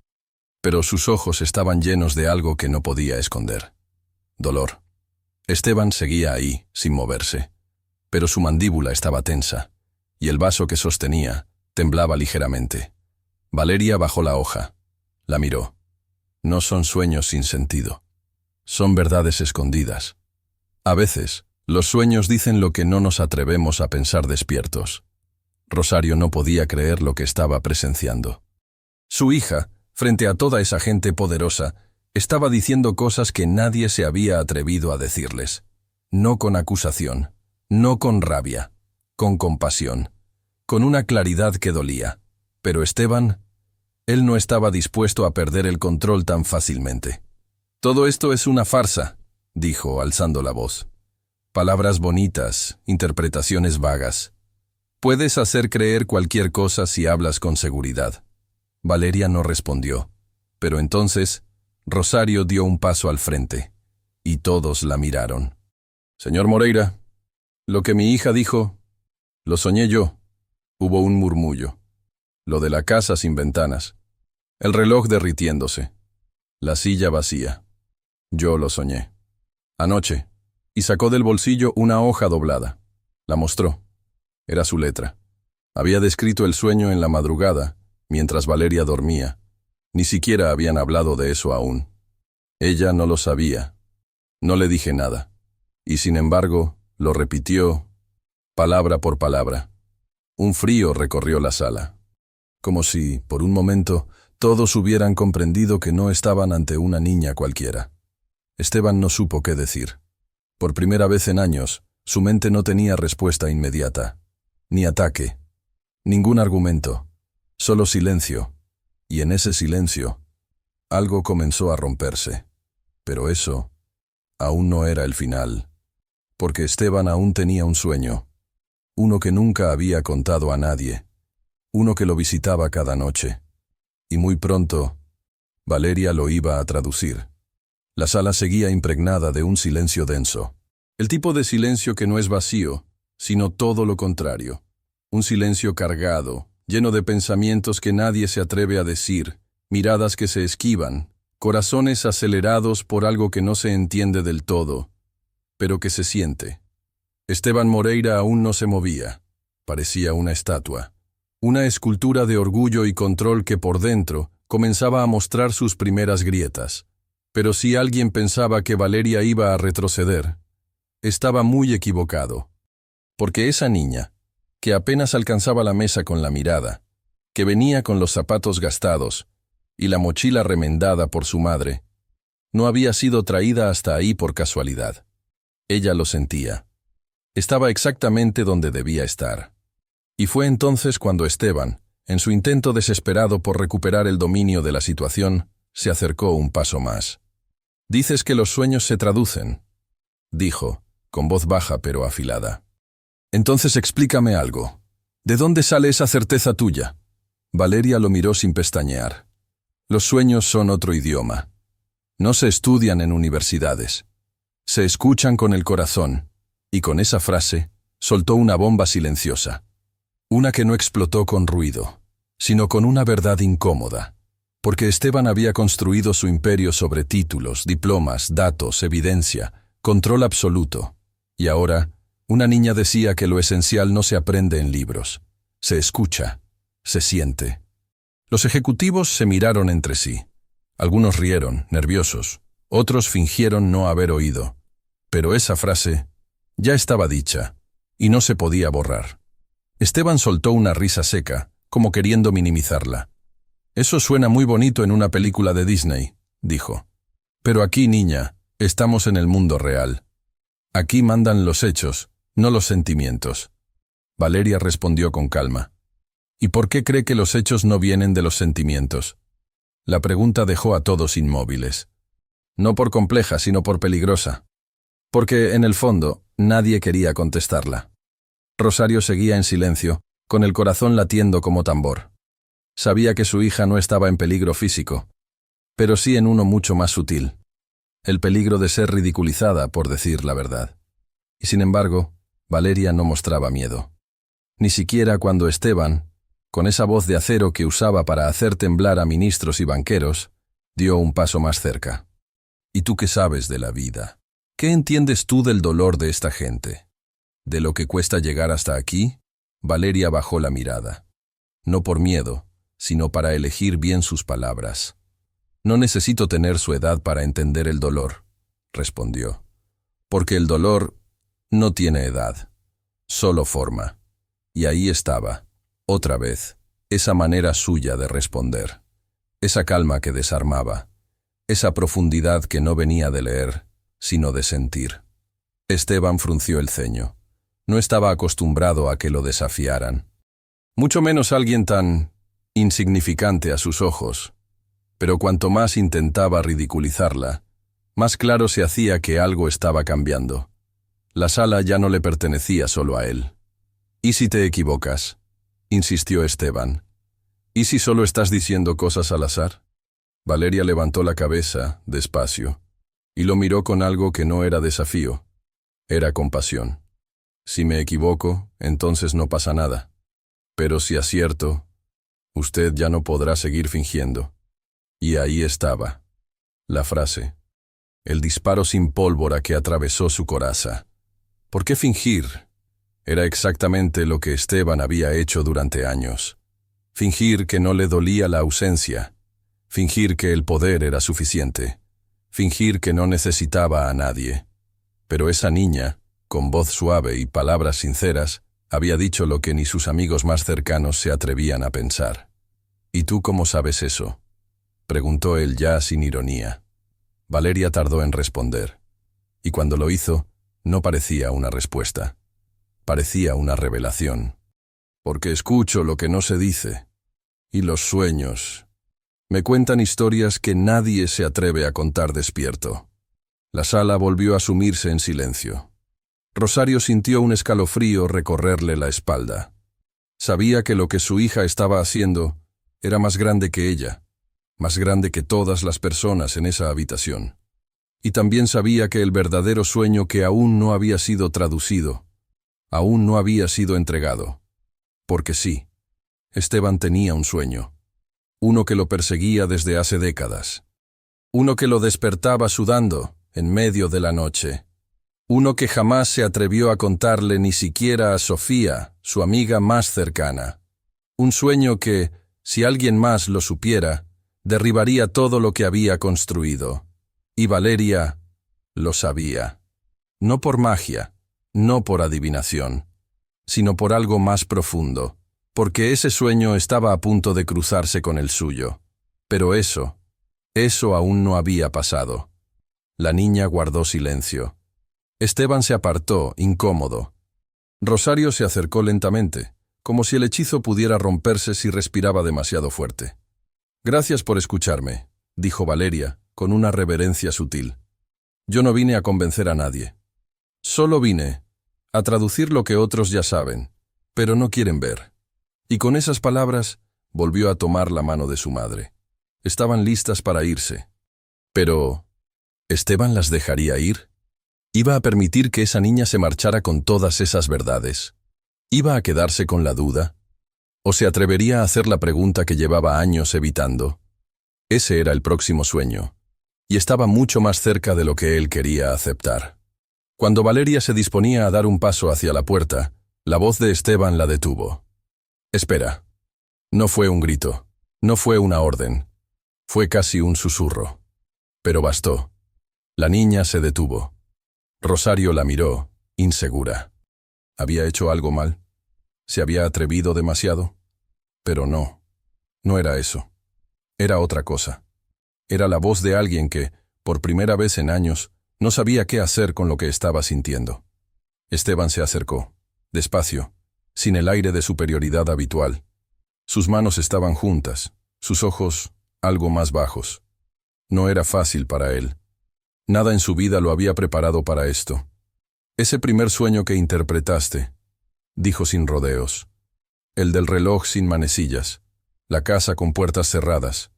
Speaker 1: Pero sus ojos estaban llenos de algo que no podía esconder. Dolor. Esteban seguía ahí, sin moverse. Pero su mandíbula estaba tensa, y el vaso que sostenía temblaba ligeramente. Valeria bajó la hoja. La miró. No son sueños sin sentido. Son verdades escondidas. A veces, los sueños dicen lo que no nos atrevemos a pensar despiertos. Rosario no podía creer lo que estaba presenciando. Su hija, frente a toda esa gente poderosa, estaba diciendo cosas que nadie se había atrevido a decirles. No con acusación, no con rabia, con compasión, con una claridad que dolía. Pero Esteban, él no estaba dispuesto a perder el control tan fácilmente. Todo esto es una farsa, dijo, alzando la voz. Palabras bonitas, interpretaciones vagas. Puedes hacer creer cualquier cosa si hablas con seguridad. Valeria no respondió, pero entonces Rosario dio un paso al frente, y todos la miraron. Señor Moreira, lo que mi hija dijo, lo soñé yo. Hubo un murmullo. Lo de la casa sin ventanas. El reloj derritiéndose. La silla vacía. Yo lo soñé. Anoche. Y sacó del bolsillo una hoja doblada. La mostró. Era su letra. Había descrito el sueño en la madrugada, mientras Valeria dormía. Ni siquiera habían hablado de eso aún. Ella no lo sabía. No le dije nada. Y sin embargo, lo repitió, palabra por palabra. Un frío recorrió la sala. Como si, por un momento, todos hubieran comprendido que no estaban ante una niña cualquiera. Esteban no supo qué decir. Por primera vez en años, su mente no tenía respuesta inmediata. Ni ataque. Ningún argumento. Solo silencio. Y en ese silencio, algo comenzó a romperse. Pero eso aún no era el final. Porque Esteban aún tenía un sueño. Uno que nunca había contado a nadie. Uno que lo visitaba cada noche. Y muy pronto, Valeria lo iba a traducir. La sala seguía impregnada de un silencio denso. El tipo de silencio que no es vacío, sino todo lo contrario. Un silencio cargado, lleno de pensamientos que nadie se atreve a decir, miradas que se esquivan, corazones acelerados por algo que no se entiende del todo, pero que se siente. Esteban Moreira aún no se movía. Parecía una estatua. Una escultura de orgullo y control que por dentro comenzaba a mostrar sus primeras grietas. Pero si alguien pensaba que Valeria iba a retroceder, estaba muy equivocado. Porque esa niña, que apenas alcanzaba la mesa con la mirada, que venía con los zapatos gastados y la mochila remendada por su madre, no había sido traída hasta ahí por casualidad. Ella lo sentía. Estaba exactamente donde debía estar. Y fue entonces cuando Esteban, en su intento desesperado por recuperar el dominio de la situación, se acercó un paso más. «Dices que los sueños se traducen», dijo, con voz baja pero afilada. «Entonces explícame algo. ¿De dónde sale esa certeza tuya?» Valeria lo miró sin pestañear. «Los sueños son otro idioma. No se estudian en universidades. Se escuchan con el corazón». Y con esa frase, soltó una bomba silenciosa. Una que no explotó con ruido, sino con una verdad incómoda. Porque Esteban había construido su imperio sobre títulos, diplomas, datos, evidencia, control absoluto. Y ahora, una niña decía que lo esencial no se aprende en libros. Se escucha, se siente. Los ejecutivos se miraron entre sí. Algunos rieron, nerviosos. Otros fingieron no haber oído. Pero esa frase ya estaba dicha, y no se podía borrar. Esteban soltó una risa seca, como queriendo minimizarla. «Eso suena muy bonito en una película de Disney», dijo. «Pero aquí, niña, estamos en el mundo real. Aquí mandan los hechos, no los sentimientos». Valeria respondió con calma. «¿Y por qué cree que los hechos no vienen de los sentimientos?» La pregunta dejó a todos inmóviles. No por compleja, sino por peligrosa. Porque, en el fondo, nadie quería contestarla. Rosario seguía en silencio, con el corazón latiendo como tambor. Sabía que su hija no estaba en peligro físico, pero sí en uno mucho más sutil. El peligro de ser ridiculizada por decir la verdad. Y sin embargo, Valeria no mostraba miedo. Ni siquiera cuando Esteban, con esa voz de acero que usaba para hacer temblar a ministros y banqueros, dio un paso más cerca. «¿Y tú qué sabes de la vida? ¿Qué entiendes tú del dolor de esta gente? ¿De lo que cuesta llegar hasta aquí?» Valeria bajó la mirada. No por miedo, sino para elegir bien sus palabras. «No necesito tener su edad para entender el dolor», respondió. «Porque el dolor no tiene edad, solo forma». Y ahí estaba, otra vez, esa manera suya de responder. Esa calma que desarmaba. Esa profundidad que no venía de leer, sino de sentir. Esteban frunció el ceño. No estaba acostumbrado a que lo desafiaran. Mucho menos alguien tan insignificante a sus ojos. Pero cuanto más intentaba ridiculizarla, más claro se hacía que algo estaba cambiando. La sala ya no le pertenecía solo a él. ¿Y si te equivocas?, insistió Esteban. ¿Y si solo estás diciendo cosas al azar? Valeria levantó la cabeza, despacio, y lo miró con algo que no era desafío. Era compasión. Si me equivoco, entonces no pasa nada. Pero si acierto, usted ya no podrá seguir fingiendo. Y ahí estaba la frase, el disparo sin pólvora que atravesó su coraza. ¿Por qué fingir? Era exactamente lo que Esteban había hecho durante años. Fingir que no le dolía la ausencia. Fingir que el poder era suficiente. Fingir que no necesitaba a nadie. Pero esa niña, con voz suave y palabras sinceras, había dicho lo que ni sus amigos más cercanos se atrevían a pensar. ¿Y tú cómo sabes eso?, preguntó él ya sin ironía. Valeria tardó en responder. Y cuando lo hizo, no parecía una respuesta. Parecía una revelación. Porque escucho lo que no se dice. Y los sueños. Me cuentan historias que nadie se atreve a contar despierto. La sala volvió a sumirse en silencio. Rosario sintió un escalofrío recorrerle la espalda. Sabía que lo que su hija estaba haciendo era más grande que ella, más grande que todas las personas en esa habitación. Y también sabía que el verdadero sueño que aún no había sido traducido, aún no había sido entregado. Porque sí, Esteban tenía un sueño. Uno que lo perseguía desde hace décadas. Uno que lo despertaba sudando en medio de la noche. Uno que jamás se atrevió a contarle ni siquiera a Sofía, su amiga más cercana. Un sueño que, si alguien más lo supiera, derribaría todo lo que había construido. Y Valeria lo sabía. No por magia, no por adivinación, sino por algo más profundo, porque ese sueño estaba a punto de cruzarse con el suyo. Pero eso aún no había pasado. La niña guardó silencio. Esteban se apartó, incómodo. Rosario se acercó lentamente, como si el hechizo pudiera romperse si respiraba demasiado fuerte. «Gracias por escucharme», dijo Valeria, con una reverencia sutil. «Yo no vine a convencer a nadie. Solo vine a traducir lo que otros ya saben, pero no quieren ver». Y con esas palabras volvió a tomar la mano de su madre. Estaban listas para irse. Pero ¿Esteban las dejaría ir? ¿Iba a permitir que esa niña se marchara con todas esas verdades? ¿Iba a quedarse con la duda? ¿O se atrevería a hacer la pregunta que llevaba años evitando? Ese era el próximo sueño, y estaba mucho más cerca de lo que él quería aceptar. Cuando Valeria se disponía a dar un paso hacia la puerta, la voz de Esteban la detuvo. «Espera». No fue un grito, no fue una orden, fue casi un susurro. Pero bastó. La niña se detuvo. Rosario la miró, insegura. ¿Había hecho algo mal? ¿Se había atrevido demasiado? Pero no era eso. Era otra cosa. Era la voz de alguien que, por primera vez en años, no sabía qué hacer con lo que estaba sintiendo. Esteban se acercó, despacio, sin el aire de superioridad habitual. Sus manos estaban juntas, sus ojos algo más bajos. No era fácil para él. Nada en su vida lo había preparado para esto. «Ese primer sueño que interpretaste», dijo sin rodeos. «El del reloj sin manecillas, la casa con puertas cerradas.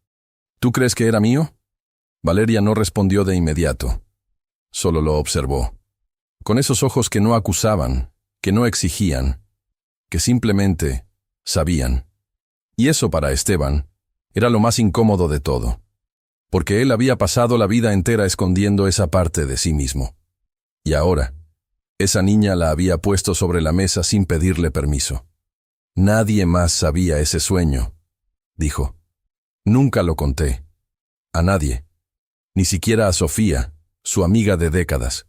Speaker 1: ¿Tú crees que era mío?» Valeria no respondió de inmediato. Solo lo observó. Con esos ojos que no acusaban, que no exigían, que simplemente sabían. Y eso para Esteban era lo más incómodo de todo, porque él había pasado la vida entera escondiendo esa parte de sí mismo. Y ahora, esa niña la había puesto sobre la mesa sin pedirle permiso. «Nadie más sabía ese sueño», dijo. «Nunca lo conté. A nadie. Ni siquiera a Sofía, su amiga de décadas.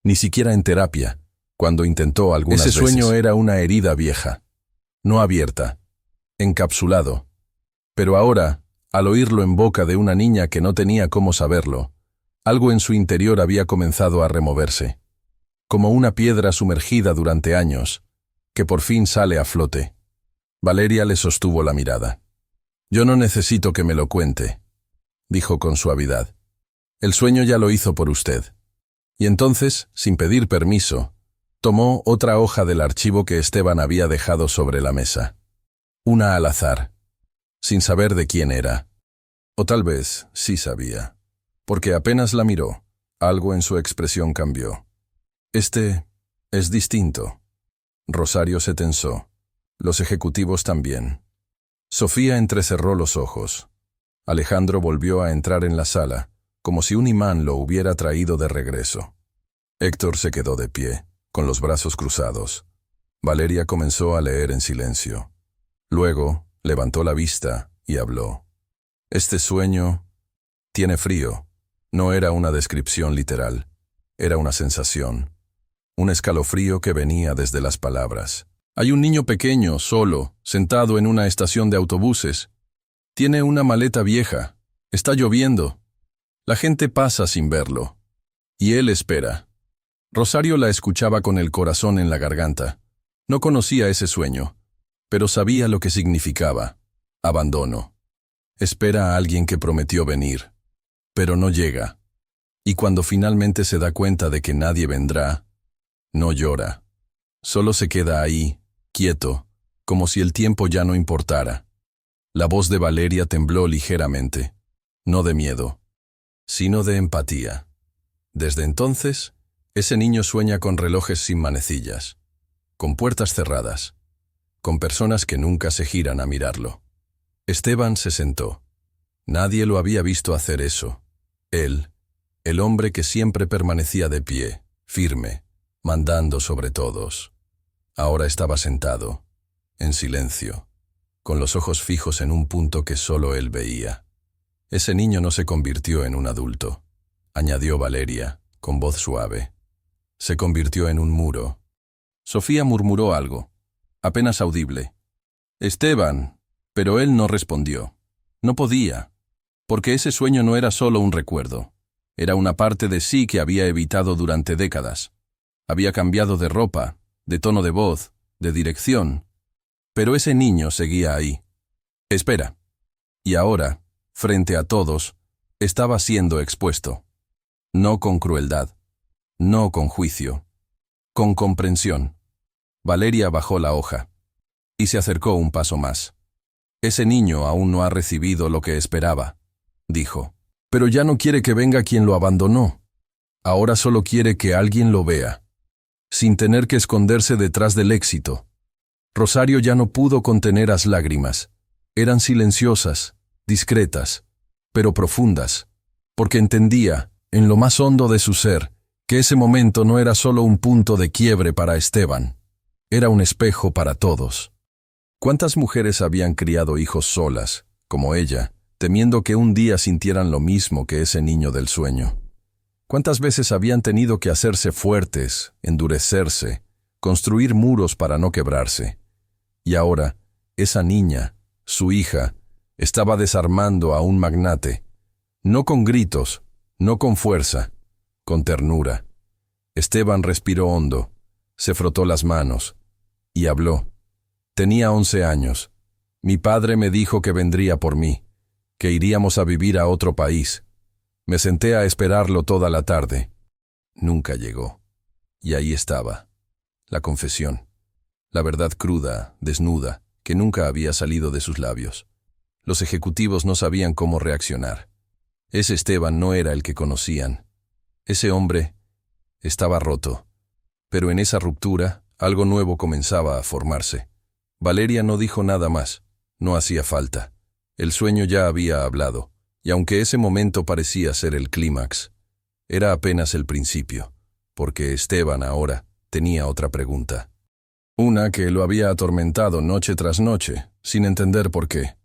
Speaker 1: Ni siquiera en terapia, cuando intentó algunas veces. Ese sueño era una herida vieja, no abierta, encapsulado. Pero ahora, al oírlo en boca de una niña que no tenía cómo saberlo, algo en su interior había comenzado a removerse, como una piedra sumergida durante años, que por fin sale a flote. Valeria le sostuvo la mirada. «Yo no necesito que me lo cuente», dijo con suavidad. El sueño ya lo hizo por usted. Y entonces, sin pedir permiso, tomó otra hoja del archivo que Esteban había dejado sobre la mesa. Una al azar, sin saber de quién era. O tal vez sí sabía, porque apenas la miró, algo en su expresión cambió. Este es distinto. Rosario se tensó. Los ejecutivos también. Sofía entrecerró los ojos. Alejandro volvió a entrar en la sala, como si un imán lo hubiera traído de regreso. Héctor se quedó de pie, con los brazos cruzados. Valeria comenzó a leer en silencio. Luego, levantó la vista y habló. Este sueño tiene frío. No era una descripción literal. Era una sensación. Un escalofrío que venía desde las palabras. Hay un niño pequeño, solo, sentado en una estación de autobuses. Tiene una maleta vieja. Está lloviendo. La gente pasa sin verlo. Y él espera. Rosario la escuchaba con el corazón en la garganta. No conocía ese sueño, pero sabía lo que significaba. Abandono. Espera a alguien que prometió venir, pero no llega. Y cuando finalmente se da cuenta de que nadie vendrá, no llora. Solo se queda ahí, quieto, como si el tiempo ya no importara. La voz de Valeria tembló ligeramente, no de miedo, sino de empatía. Desde entonces, ese niño sueña con relojes sin manecillas, con puertas cerradas, con personas que nunca se giran a mirarlo. Esteban se sentó. Nadie lo había visto hacer eso. Él, el hombre que siempre permanecía de pie, firme, mandando sobre todos. Ahora estaba sentado, en silencio, con los ojos fijos en un punto que solo él veía. Ese niño no se convirtió en un adulto, añadió Valeria, con voz suave. Se convirtió en un muro. Sofía murmuró algo, apenas audible. Esteban, pero él no respondió. No podía, porque ese sueño no era solo un recuerdo. Era una parte de sí que había evitado durante décadas. Había cambiado de ropa, de tono de voz, de dirección. Pero ese niño seguía ahí. Espera. Y ahora, frente a todos, estaba siendo expuesto. No con crueldad, no con juicio, con comprensión. Valeria bajó la hoja y se acercó un paso más. Ese niño aún no ha recibido lo que esperaba, dijo. Pero ya no quiere que venga quien lo abandonó. Ahora solo quiere que alguien lo vea, sin tener que esconderse detrás del éxito. Rosario ya no pudo contener las lágrimas. Eran silenciosas, discretas, pero profundas, porque entendía, en lo más hondo de su ser, que ese momento no era solo un punto de quiebre para Esteban. Era un espejo para todos. ¿Cuántas mujeres habían criado hijos solas, como ella, temiendo que un día sintieran lo mismo que ese niño del sueño? ¿Cuántas veces habían tenido que hacerse fuertes, endurecerse, construir muros para no quebrarse? Y ahora, esa niña, su hija, estaba desarmando a un magnate, no con gritos, no con fuerza, con ternura. Esteban respiró hondo, se frotó las manos y habló. Tenía 11 años. Mi padre me dijo que vendría por mí, que iríamos a vivir a otro país. Me senté a esperarlo toda la tarde. Nunca llegó. Y ahí estaba, la confesión, la verdad cruda, desnuda, que nunca había salido de sus labios. Los ejecutivos no sabían cómo reaccionar. Ese Esteban no era el que conocían. Ese hombre estaba roto. Pero en esa ruptura, algo nuevo comenzaba a formarse. Valeria no dijo nada más. No hacía falta. El sueño ya había hablado, y aunque ese momento parecía ser el clímax, era apenas el principio, porque Esteban ahora tenía otra pregunta. Una que lo había atormentado noche tras noche, sin entender por qué.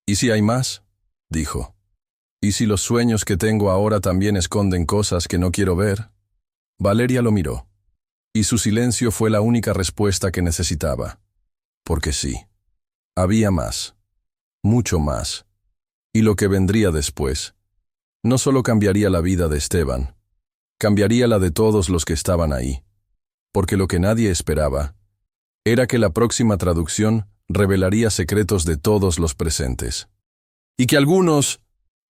Speaker 1: ¿Y si hay más?, dijo. ¿Y si los sueños que tengo ahora también esconden cosas que no quiero ver? Valeria lo miró, y su silencio fue la única respuesta que necesitaba. Porque sí, había más, mucho más. Y lo que vendría después, no solo cambiaría la vida de Esteban, cambiaría la de todos los que estaban ahí. Porque lo que nadie esperaba era que la próxima traducción revelaría secretos de todos los presentes. Y que algunos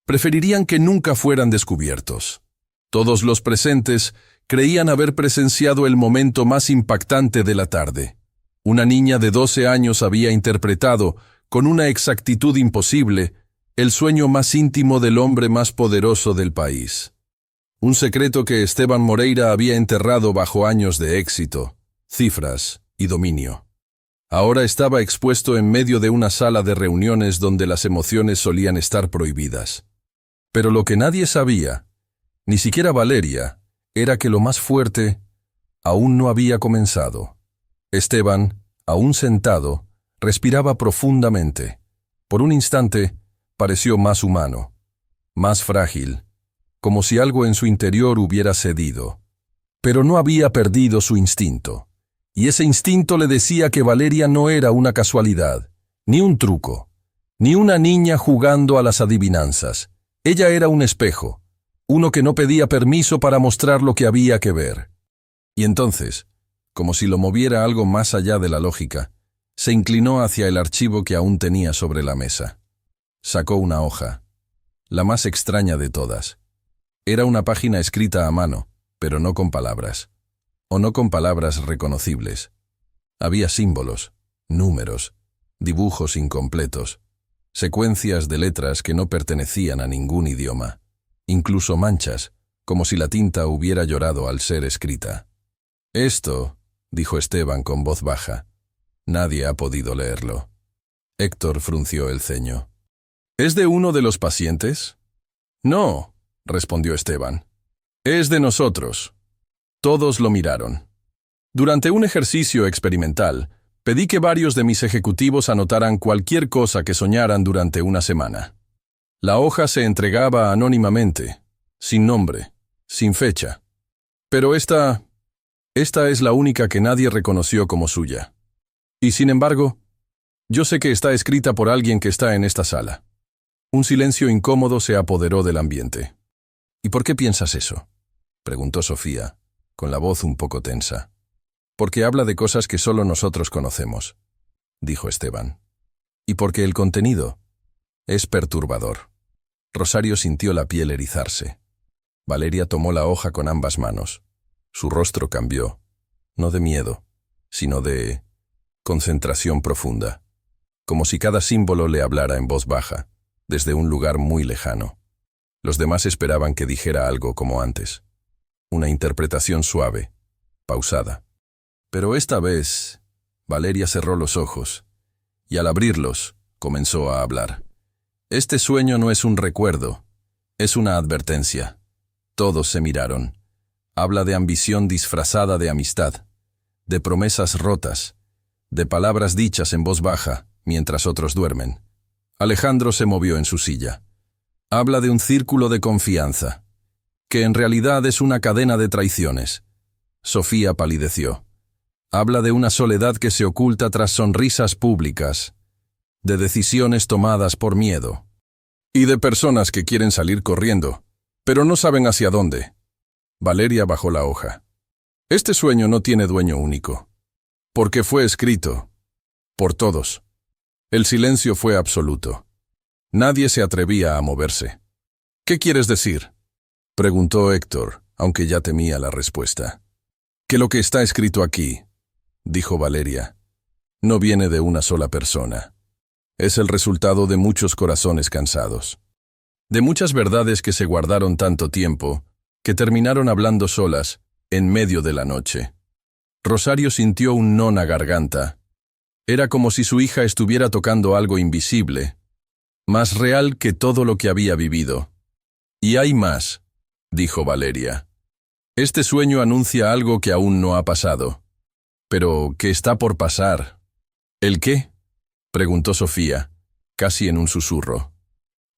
Speaker 1: Preferirían que nunca fueran descubiertos. Todos los presentes creían haber presenciado el momento más impactante de la tarde. Una niña de 12 años había interpretado, con una exactitud imposible, el sueño más íntimo del hombre más poderoso del país. Un secreto que Esteban Moreira había enterrado bajo años de éxito, cifras y dominio. Ahora estaba expuesto en medio de una sala de reuniones donde las emociones solían estar prohibidas. Pero lo que nadie sabía, ni siquiera Valeria, era que lo más fuerte aún no había comenzado. Esteban, aún sentado, respiraba profundamente. Por un instante, pareció más humano, más frágil, como si algo en su interior hubiera cedido. Pero no había perdido su instinto. Y ese instinto le decía que Valeria no era una casualidad, ni un truco, ni una niña jugando a las adivinanzas. Ella era un espejo, uno que no pedía permiso para mostrar lo que había que ver. Y entonces, como si lo moviera algo más allá de la lógica, se inclinó hacia el archivo que aún tenía sobre la mesa. Sacó una hoja, la más extraña de todas. Era una página escrita a mano, pero no con palabras. O no con palabras reconocibles. Había símbolos, números, dibujos incompletos, secuencias de letras que no pertenecían a ningún idioma, incluso manchas, como si la tinta hubiera llorado al ser escrita. «Esto», dijo Esteban con voz baja, «nadie ha podido leerlo». Héctor frunció el ceño. «¿Es de uno de los pacientes?» «No», respondió Esteban. «Es de nosotros». Todos lo miraron. Durante un ejercicio experimental, pedí que varios de mis ejecutivos anotaran cualquier cosa que soñaran durante una semana. La hoja se entregaba anónimamente, sin nombre, sin fecha. Pero esta es la única que nadie reconoció como suya. Y sin embargo, yo sé que está escrita por alguien que está en esta sala. Un silencio incómodo se apoderó del ambiente. «¿Y por qué piensas eso?», preguntó Sofía, con la voz un poco tensa. «Porque habla de cosas que solo nosotros conocemos», dijo Esteban. «Y porque el contenido es perturbador». Rosario sintió la piel erizarse. Valeria tomó la hoja con ambas manos. Su rostro cambió, no de miedo, sino de concentración profunda, como si cada símbolo le hablara en voz baja, desde un lugar muy lejano. Los demás esperaban que dijera algo como antes. Una interpretación suave, pausada. Pero esta vez, Valeria cerró los ojos, y al abrirlos, comenzó a hablar. «Este sueño no es un recuerdo, es una advertencia». Todos se miraron. Habla de ambición disfrazada de amistad, de promesas rotas, de palabras dichas en voz baja, mientras otros duermen. Alejandro se movió en su silla. Habla de un círculo de confianza, que en realidad es una cadena de traiciones. Sofía palideció. Habla de una soledad que se oculta tras sonrisas públicas, de decisiones tomadas por miedo, y de personas que quieren salir corriendo, pero no saben hacia dónde. Valeria bajó la hoja. Este sueño no tiene dueño único, porque fue escrito por todos. El silencio fue absoluto. Nadie se atrevía a moverse. «¿Qué quieres decir?», preguntó Héctor, aunque ya temía la respuesta. «Que lo que está escrito aquí», dijo Valeria, «no viene de una sola persona. Es el resultado de muchos corazones cansados, de muchas verdades que se guardaron tanto tiempo, que terminaron hablando solas, en medio de la noche». Rosario sintió un no en la garganta. Era como si su hija estuviera tocando algo invisible, más real que todo lo que había vivido. «Y hay más», dijo Valeria. «Este sueño anuncia algo que aún no ha pasado, pero que está por pasar». «¿El qué?», preguntó Sofía, casi en un susurro.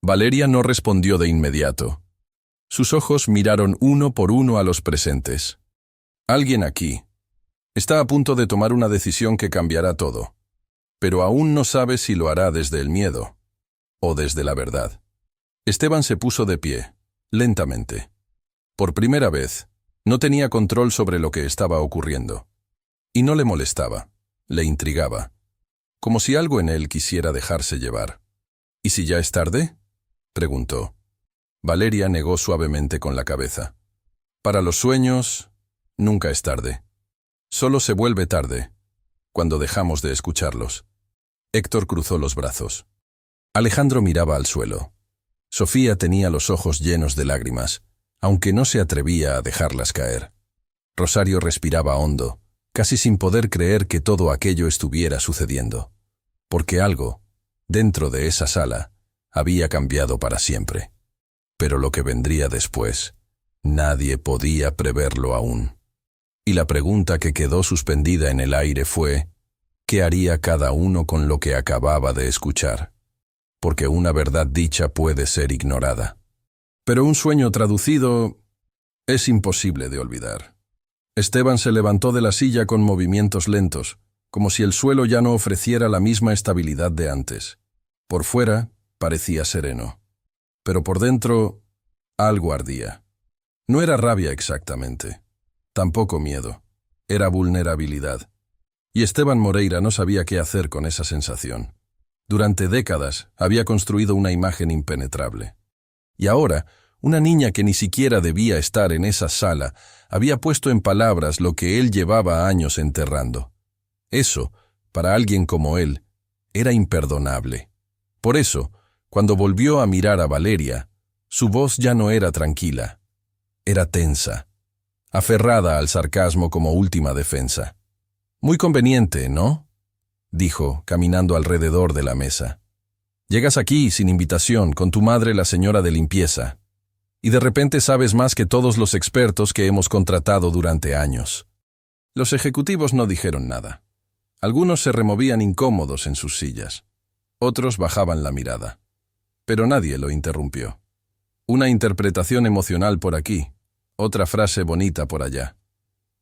Speaker 1: Valeria no respondió de inmediato. Sus ojos miraron uno por uno a los presentes. «Alguien aquí está a punto de tomar una decisión que cambiará todo, pero aún no sabe si lo hará desde el miedo o desde la verdad». Esteban se puso de pie, lentamente. Por primera vez, no tenía control sobre lo que estaba ocurriendo. Y no le molestaba, le intrigaba, como si algo en él quisiera dejarse llevar. «¿Y si ya es tarde?», preguntó. Valeria negó suavemente con la cabeza. Para los sueños, nunca es tarde. Solo se vuelve tarde, cuando dejamos de escucharlos. Héctor cruzó los brazos. Alejandro miraba al suelo. Sofía tenía los ojos llenos de lágrimas, aunque no se atrevía a dejarlas caer. Rosario respiraba hondo, casi sin poder creer que todo aquello estuviera sucediendo. Porque algo, dentro de esa sala, había cambiado para siempre. Pero lo que vendría después, nadie podía preverlo aún. Y la pregunta que quedó suspendida en el aire fue, ¿qué haría cada uno con lo que acababa de escuchar? Porque una verdad dicha puede ser ignorada. Pero un sueño traducido es imposible de olvidar. Esteban se levantó de la silla con movimientos lentos, como si el suelo ya no ofreciera la misma estabilidad de antes. Por fuera, parecía sereno. Pero por dentro, algo ardía. No era rabia exactamente. Tampoco miedo. Era vulnerabilidad. Y Esteban Moreira no sabía qué hacer con esa sensación. Durante décadas había construido una imagen impenetrable. Y ahora, una niña que ni siquiera debía estar en esa sala había puesto en palabras lo que él llevaba años enterrando. Eso, para alguien como él, era imperdonable. Por eso, cuando volvió a mirar a Valeria, su voz ya no era tranquila. Era tensa, aferrada al sarcasmo como última defensa. «Muy conveniente, ¿no?», dijo, caminando alrededor de la mesa. «Llegas aquí, sin invitación, con tu madre la señora de limpieza, y de repente sabes más que todos los expertos que hemos contratado durante años». Los ejecutivos no dijeron nada. Algunos se removían incómodos en sus sillas. Otros bajaban la mirada. Pero nadie lo interrumpió. Una interpretación emocional por aquí, otra frase bonita por allá.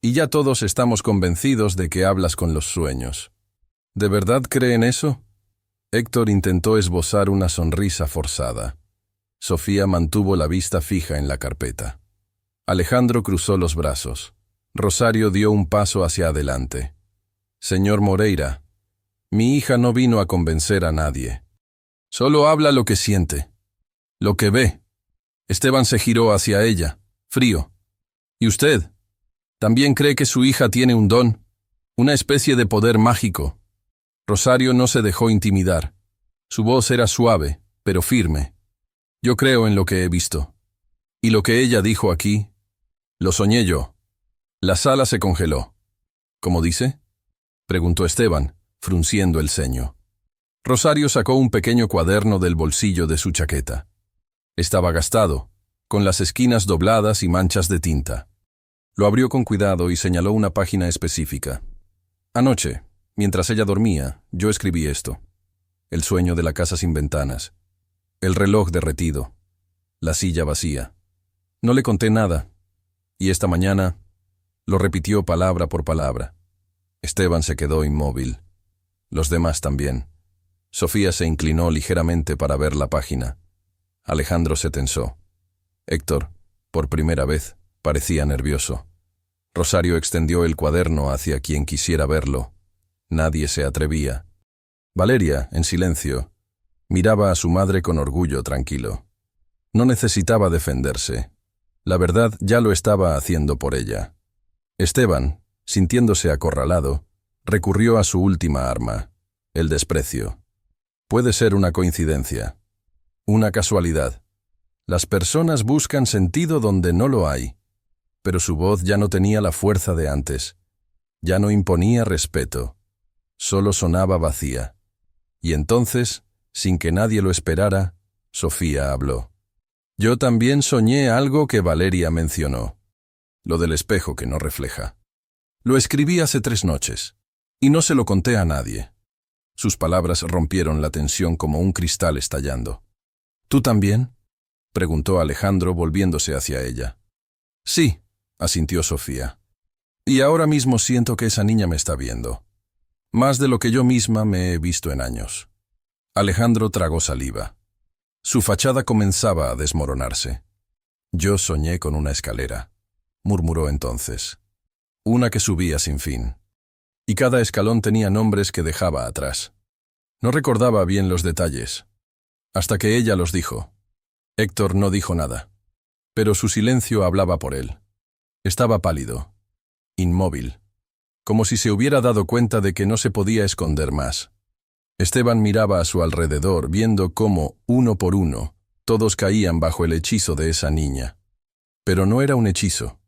Speaker 1: Y ya todos estamos convencidos de que hablas con los sueños. ¿De verdad creen eso? Héctor intentó esbozar una sonrisa forzada. Sofía mantuvo la vista fija en la carpeta. Alejandro cruzó los brazos. Rosario dio un paso hacia adelante. «Señor Moreira, mi hija no vino a convencer a nadie. Solo habla lo que siente, lo que ve». Esteban se giró hacia ella, frío. «¿Y usted? ¿También cree que su hija tiene un don? Una especie de poder mágico?» Rosario no se dejó intimidar. Su voz era suave, pero firme. «Yo creo en lo que he visto. Y lo que ella dijo aquí, lo soñé yo». La sala se congeló. «¿Cómo dice?», preguntó Esteban, frunciendo el ceño. Rosario sacó un pequeño cuaderno del bolsillo de su chaqueta. Estaba gastado, con las esquinas dobladas y manchas de tinta. Lo abrió con cuidado y señaló una página específica. «Anoche, mientras ella dormía, yo escribí esto. El sueño de la casa sin ventanas. El reloj derretido. La silla vacía. No le conté nada. Y esta mañana lo repitió palabra por palabra». Esteban se quedó inmóvil. Los demás también. Sofía se inclinó ligeramente para ver la página. Alejandro se tensó. Héctor, por primera vez, parecía nervioso. Rosario extendió el cuaderno hacia quien quisiera verlo. Nadie se atrevía. Valeria, en silencio, miraba a su madre con orgullo tranquilo. No necesitaba defenderse. La verdad ya lo estaba haciendo por ella. Esteban, sintiéndose acorralado, recurrió a su última arma, el desprecio. Puede ser una coincidencia, una casualidad. Las personas buscan sentido donde no lo hay, pero su voz ya no tenía la fuerza de antes. Ya no imponía respeto, solo sonaba vacía. Y entonces, sin que nadie lo esperara, Sofía habló. «Yo también soñé algo que Valeria mencionó, lo del espejo que no refleja. Lo escribí hace 3 noches, y no se lo conté a nadie». Sus palabras rompieron la tensión como un cristal estallando. «¿Tú también?», preguntó Alejandro volviéndose hacia ella. «Sí», asintió Sofía. «Y ahora mismo siento que esa niña me está viendo. Más de lo que yo misma me he visto en años». Alejandro tragó saliva. Su fachada comenzaba a desmoronarse. «Yo soñé con una escalera», murmuró entonces. «Una que subía sin fin. Y cada escalón tenía nombres que dejaba atrás. No recordaba bien los detalles, hasta que ella los dijo. Héctor no dijo nada, pero su silencio hablaba por él. Estaba pálido, inmóvil, como si se hubiera dado cuenta de que no se podía esconder más. Esteban miraba a su alrededor, viendo cómo, uno por uno, todos caían bajo el hechizo de esa niña. Pero no era un hechizo.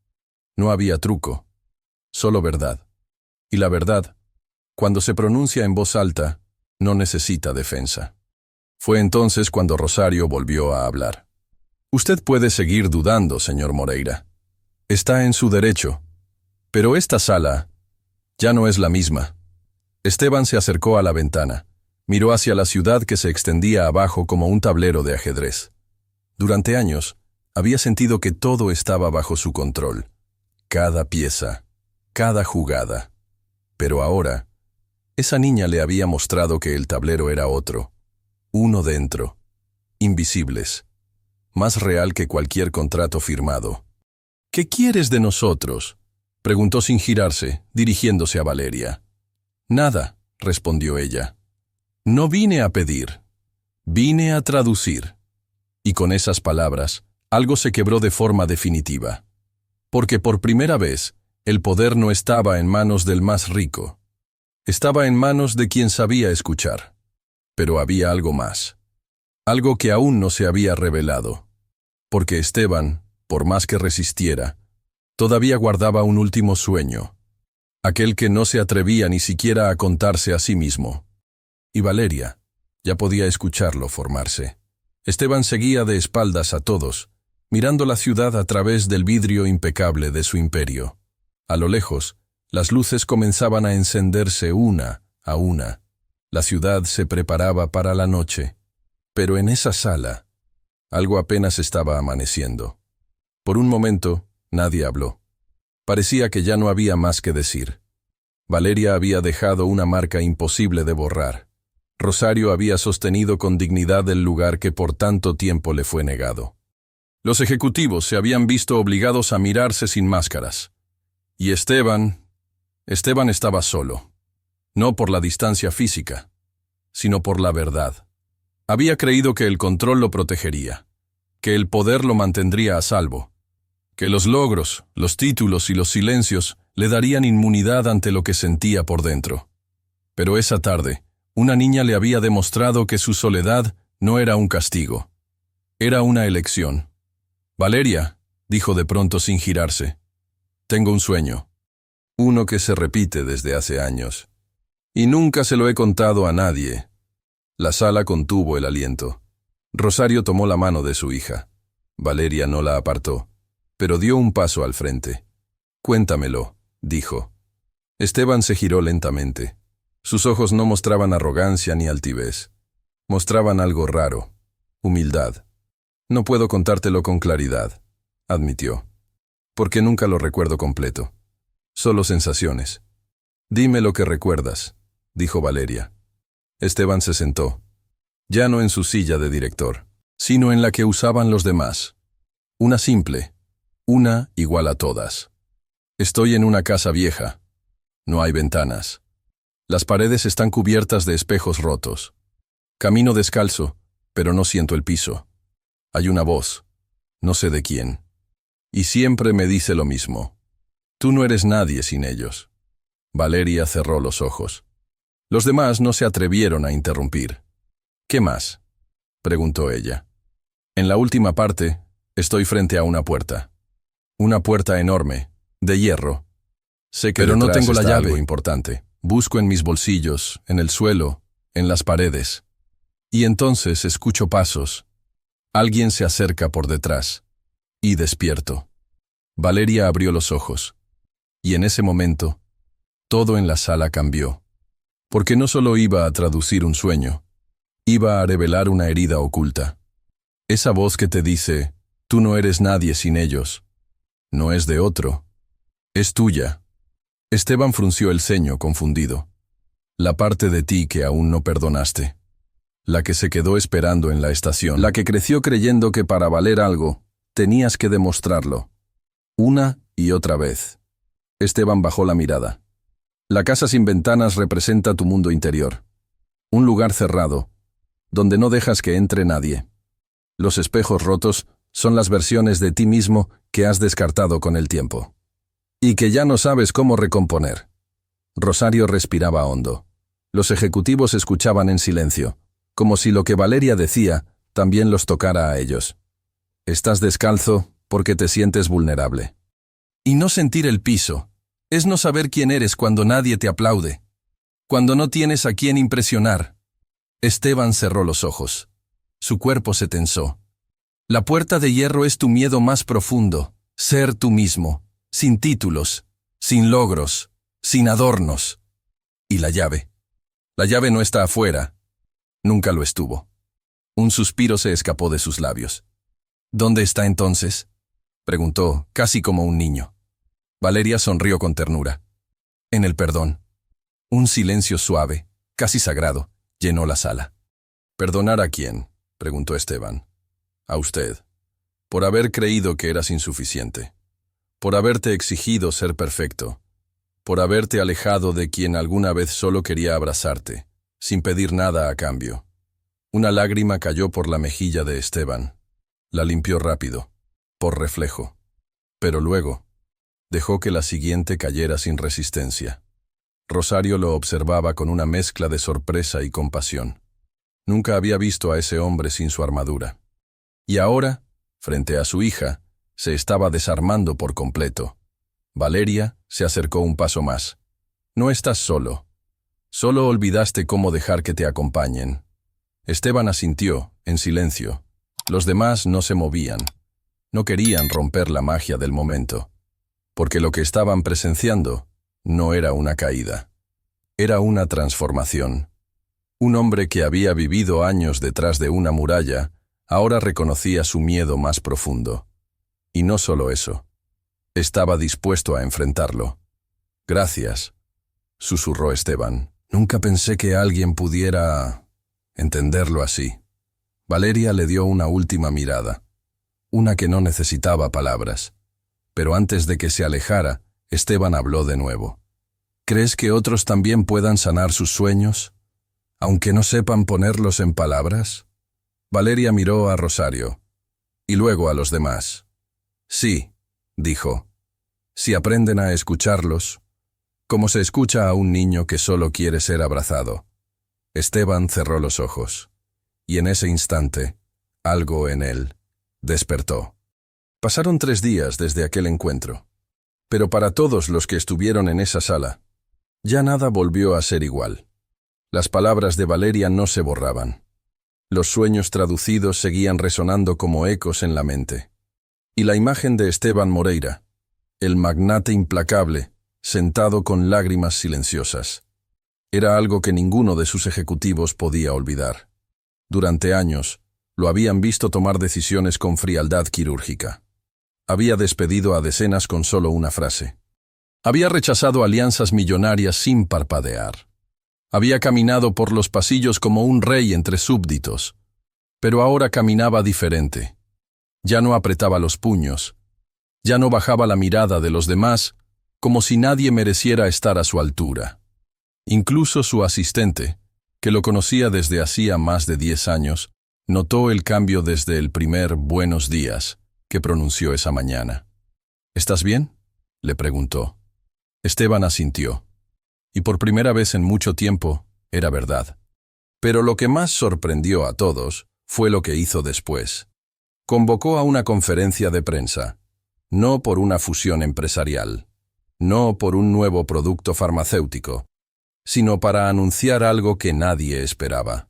Speaker 1: No había truco. Solo verdad. Y la verdad, cuando se pronuncia en voz alta, no necesita defensa. Fue entonces cuando Rosario volvió a hablar. Usted puede seguir dudando, señor Moreira. Está en su derecho. Pero esta sala ya no es la misma. Esteban se acercó a la ventana. Miró hacia la ciudad que se extendía abajo como un tablero de ajedrez. Durante años, había sentido que todo estaba bajo su control. Cada pieza, cada jugada. Pero ahora, esa niña le había mostrado que el tablero era otro. Uno dentro. Invisibles. Más real que cualquier contrato firmado. ¿Qué quieres de nosotros?, preguntó sin girarse, dirigiéndose a Valeria. Nada, respondió ella. No vine a pedir. Vine a traducir. Y con esas palabras, algo se quebró de forma definitiva. Porque por primera vez, el poder no estaba en manos del más rico. Estaba en manos de quien sabía escuchar. Pero había algo más. Algo que aún no se había revelado. Porque Esteban, por más que resistiera, todavía guardaba un último sueño. Aquel que no se atrevía ni siquiera a contarse a sí mismo. Y Valeria ya podía escucharlo formarse. Esteban seguía de espaldas a todos, mirando la ciudad a través del vidrio impecable de su imperio. A lo lejos, las luces comenzaban a encenderse una a una. La ciudad se preparaba para la noche. Pero en esa sala, algo apenas estaba amaneciendo. Por un momento, nadie habló. Parecía que ya no había más que decir. Valeria había dejado una marca imposible de borrar. Rosario había sostenido con dignidad el lugar que por tanto tiempo le fue negado. Los ejecutivos se habían visto obligados a mirarse sin máscaras. Y Esteban estaba solo. No por la distancia física, sino por la verdad. Había creído que el control lo protegería, que el poder lo mantendría a salvo, que los logros, los títulos y los silencios le darían inmunidad ante lo que sentía por dentro. Pero esa tarde, una niña le había demostrado que su soledad no era un castigo. Era una elección. «Valeria», dijo de pronto sin girarse, «tengo un sueño. Uno que se repite desde hace años. Y nunca se lo he contado a nadie». La sala contuvo el aliento. Rosario tomó la mano de su hija. Valeria no la apartó, pero dio un paso al frente. «Cuéntamelo», dijo. Esteban se giró lentamente. Sus ojos no mostraban arrogancia ni altivez. Mostraban algo raro, humildad. «No puedo contártelo con claridad», admitió, «porque nunca lo recuerdo completo. Solo sensaciones». «Dime lo que recuerdas», dijo Valeria. Esteban se sentó, ya no en su silla de director, sino en la que usaban los demás. Una simple, una igual a todas. «Estoy en una casa vieja. No hay ventanas. Las paredes están cubiertas de espejos rotos. Camino descalzo, pero no siento el piso. Hay una voz, no sé de quién. Y siempre me dice lo mismo. Tú no eres nadie sin ellos». Valeria cerró los ojos. Los demás no se atrevieron a interrumpir. «¿Qué más?», preguntó ella. «En la última parte, estoy frente a una puerta. Una puerta enorme, de hierro. Sé que pero no tengo la llave. Algo importante. Busco en mis bolsillos, en el suelo, en las paredes. Y entonces escucho pasos. Alguien se acerca por detrás. Y despierto». Valeria abrió los ojos. Y en ese momento, todo en la sala cambió. Porque no solo iba a traducir un sueño, iba a revelar una herida oculta. Esa voz que te dice, tú no eres nadie sin ellos, no es de otro, es tuya. Esteban frunció el ceño, confundido. La parte de ti que aún no perdonaste. La que se quedó esperando en la estación. La que creció creyendo que para valer algo, tenías que demostrarlo. Una y otra vez. Esteban bajó la mirada. La casa sin ventanas representa tu mundo interior. Un lugar cerrado, donde no dejas que entre nadie. Los espejos rotos son las versiones de ti mismo que has descartado con el tiempo. Y que ya no sabes cómo recomponer. Rosario respiraba hondo. Los ejecutivos escuchaban en silencio, como si lo que Valeria decía también los tocara a ellos. Estás descalzo porque te sientes vulnerable. Y no sentir el piso es no saber quién eres cuando nadie te aplaude, cuando no tienes a quién impresionar. Esteban cerró los ojos. Su cuerpo se tensó. La puerta de hierro es tu miedo más profundo, ser tú mismo, sin títulos, sin logros, sin adornos. ¿Y la llave? La llave no está afuera. Nunca lo estuvo. Un suspiro se escapó de sus labios. ¿Dónde está entonces?, preguntó, casi como un niño. Valeria sonrió con ternura. En el perdón. Un silencio suave, casi sagrado, llenó la sala. ¿Perdonar a quién?, preguntó Esteban. A usted. Por haber creído que eras insuficiente. Por haberte exigido ser perfecto. Por haberte alejado de quien alguna vez solo quería abrazarte, sin pedir nada a cambio. Una lágrima cayó por la mejilla de Esteban. La limpió rápido, por reflejo. Pero luego, dejó que la siguiente cayera sin resistencia. Rosario lo observaba con una mezcla de sorpresa y compasión. Nunca había visto a ese hombre sin su armadura. Y ahora, frente a su hija, se estaba desarmando por completo. Valeria se acercó un paso más. No estás solo. Solo olvidaste cómo dejar que te acompañen. Esteban asintió, en silencio. Los demás no se movían. No querían romper la magia del momento. Porque lo que estaban presenciando no era una caída. Era una transformación. Un hombre que había vivido años detrás de una muralla, ahora reconocía su miedo más profundo. Y no solo eso. Estaba dispuesto a enfrentarlo. Gracias, susurró Esteban. Nunca pensé que alguien pudiera entenderlo así. Valeria le dio una última mirada, una que no necesitaba palabras. Pero antes de que se alejara, Esteban habló de nuevo. ¿Crees que otros también puedan sanar sus sueños, aunque no sepan ponerlos en palabras? Valeria miró a Rosario, y luego a los demás. Sí, dijo, si aprenden a escucharlos, como se escucha a un niño que solo quiere ser abrazado. Esteban cerró los ojos, y en ese instante, algo en él despertó. Pasaron 3 días desde aquel encuentro, pero para todos los que estuvieron en esa sala, ya nada volvió a ser igual. Las palabras de Valeria no se borraban. Los sueños traducidos seguían resonando como ecos en la mente. Y la imagen de Esteban Moreira, el magnate implacable, sentado con lágrimas silenciosas, era algo que ninguno de sus ejecutivos podía olvidar. Durante años, lo habían visto tomar decisiones con frialdad quirúrgica. Había despedido a decenas con solo una frase. Había rechazado alianzas millonarias sin parpadear. Había caminado por los pasillos como un rey entre súbditos, pero ahora caminaba diferente. Ya no apretaba los puños, ya no bajaba la mirada de los demás, como si nadie mereciera estar a su altura. Incluso su asistente, que lo conocía desde hacía más de 10 años, notó el cambio desde el primer buenos días que pronunció esa mañana. ¿Estás bien?, le preguntó. Esteban asintió. Y por primera vez en mucho tiempo, era verdad. Pero lo que más sorprendió a todos fue lo que hizo después. Convocó a una conferencia de prensa, no por una fusión empresarial, no por un nuevo producto farmacéutico, sino para anunciar algo que nadie esperaba.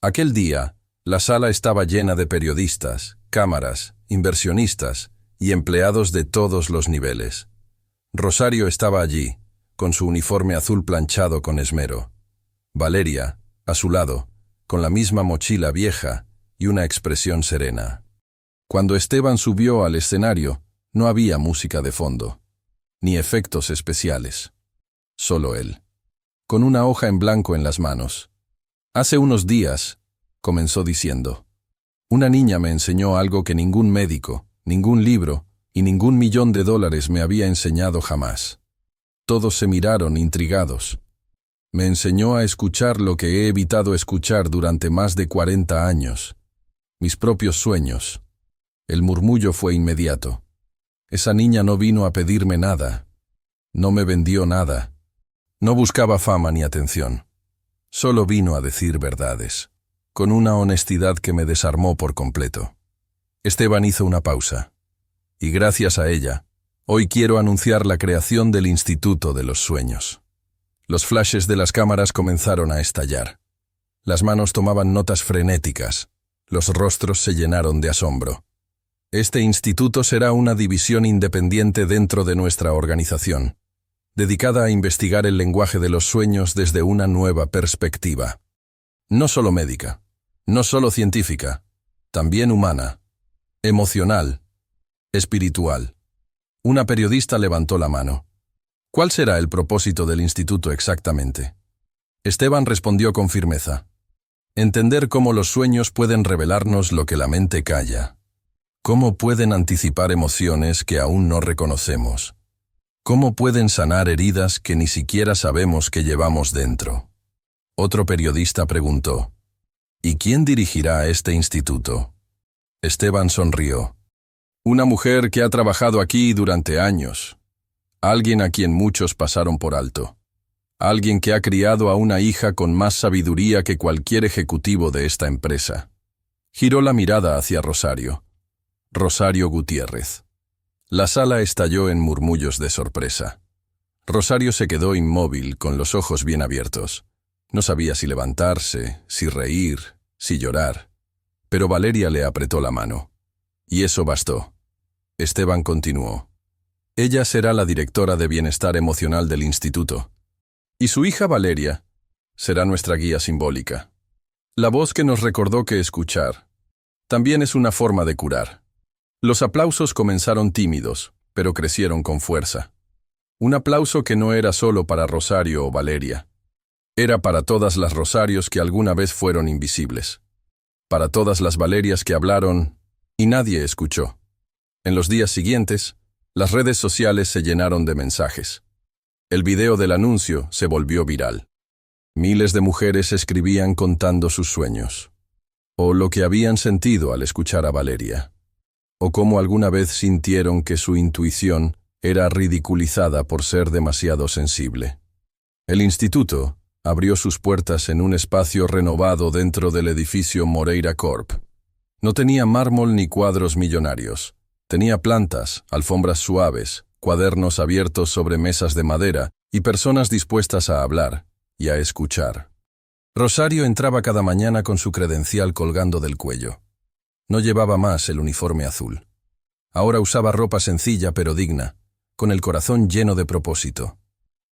Speaker 1: Aquel día, la sala estaba llena de periodistas, cámaras, inversionistas y empleados de todos los niveles. Rosario estaba allí, con su uniforme azul planchado con esmero. Valeria, a su lado, con la misma mochila vieja y una expresión serena. Cuando Esteban subió al escenario, no había música de fondo, ni efectos especiales. Solo él, con una hoja en blanco en las manos. Hace unos días, comenzó diciendo, una niña me enseñó algo que ningún médico, ningún libro y ningún $1.000.000 me había enseñado jamás. Todos se miraron intrigados. Me enseñó a escuchar lo que he evitado escuchar durante más de 40 años. mis propios sueños. El murmullo fue inmediato. Esa niña no vino a pedirme nada. No me vendió nada. No buscaba fama ni atención. Solo vino a decir verdades, con una honestidad que me desarmó por completo. Esteban hizo una pausa. Y gracias a ella, hoy quiero anunciar la creación del Instituto de los Sueños. Los flashes de las cámaras comenzaron a estallar. Las manos tomaban notas frenéticas. Los rostros se llenaron de asombro. Este instituto será una división independiente dentro de nuestra organización, dedicada a investigar el lenguaje de los sueños desde una nueva perspectiva. No solo médica, no solo científica, también humana, emocional, espiritual. Una periodista levantó la mano. ¿Cuál será el propósito del instituto exactamente? Esteban respondió con firmeza. Entender cómo los sueños pueden revelarnos lo que la mente calla. Cómo pueden anticipar emociones que aún no reconocemos. Cómo pueden sanar heridas que ni siquiera sabemos que llevamos dentro. Otro periodista preguntó, ¿y quién dirigirá este instituto? Esteban sonrió. Una mujer que ha trabajado aquí durante años. Alguien a quien muchos pasaron por alto. Alguien que ha criado a una hija con más sabiduría que cualquier ejecutivo de esta empresa. Giró la mirada hacia Rosario. Rosario Gutiérrez. La sala estalló en murmullos de sorpresa. Rosario se quedó inmóvil, con los ojos bien abiertos. No sabía si levantarse, si reír, si llorar. Pero Valeria le apretó la mano. Y eso bastó. Esteban continuó. Ella será la directora de bienestar emocional del instituto. Y su hija Valeria será nuestra guía simbólica. La voz que nos recordó que escuchar también es una forma de curar. Los aplausos comenzaron tímidos, pero crecieron con fuerza. Un aplauso que no era solo para Rosario o Valeria. Era para todas las Rosarios que alguna vez fueron invisibles. Para todas las Valerias que hablaron y nadie escuchó. En los días siguientes, las redes sociales se llenaron de mensajes. El video del anuncio se volvió viral. Miles de mujeres escribían contando sus sueños. O lo que habían sentido al escuchar a Valeria. O cómo alguna vez sintieron que su intuición era ridiculizada por ser demasiado sensible. El instituto abrió sus puertas en un espacio renovado dentro del edificio Moreira Corp. No tenía mármol ni cuadros millonarios. Tenía plantas, alfombras suaves, cuadernos abiertos sobre mesas de madera y personas dispuestas a hablar y a escuchar. Rosario entraba cada mañana con su credencial colgando del cuello. No llevaba más el uniforme azul. Ahora usaba ropa sencilla pero digna, con el corazón lleno de propósito.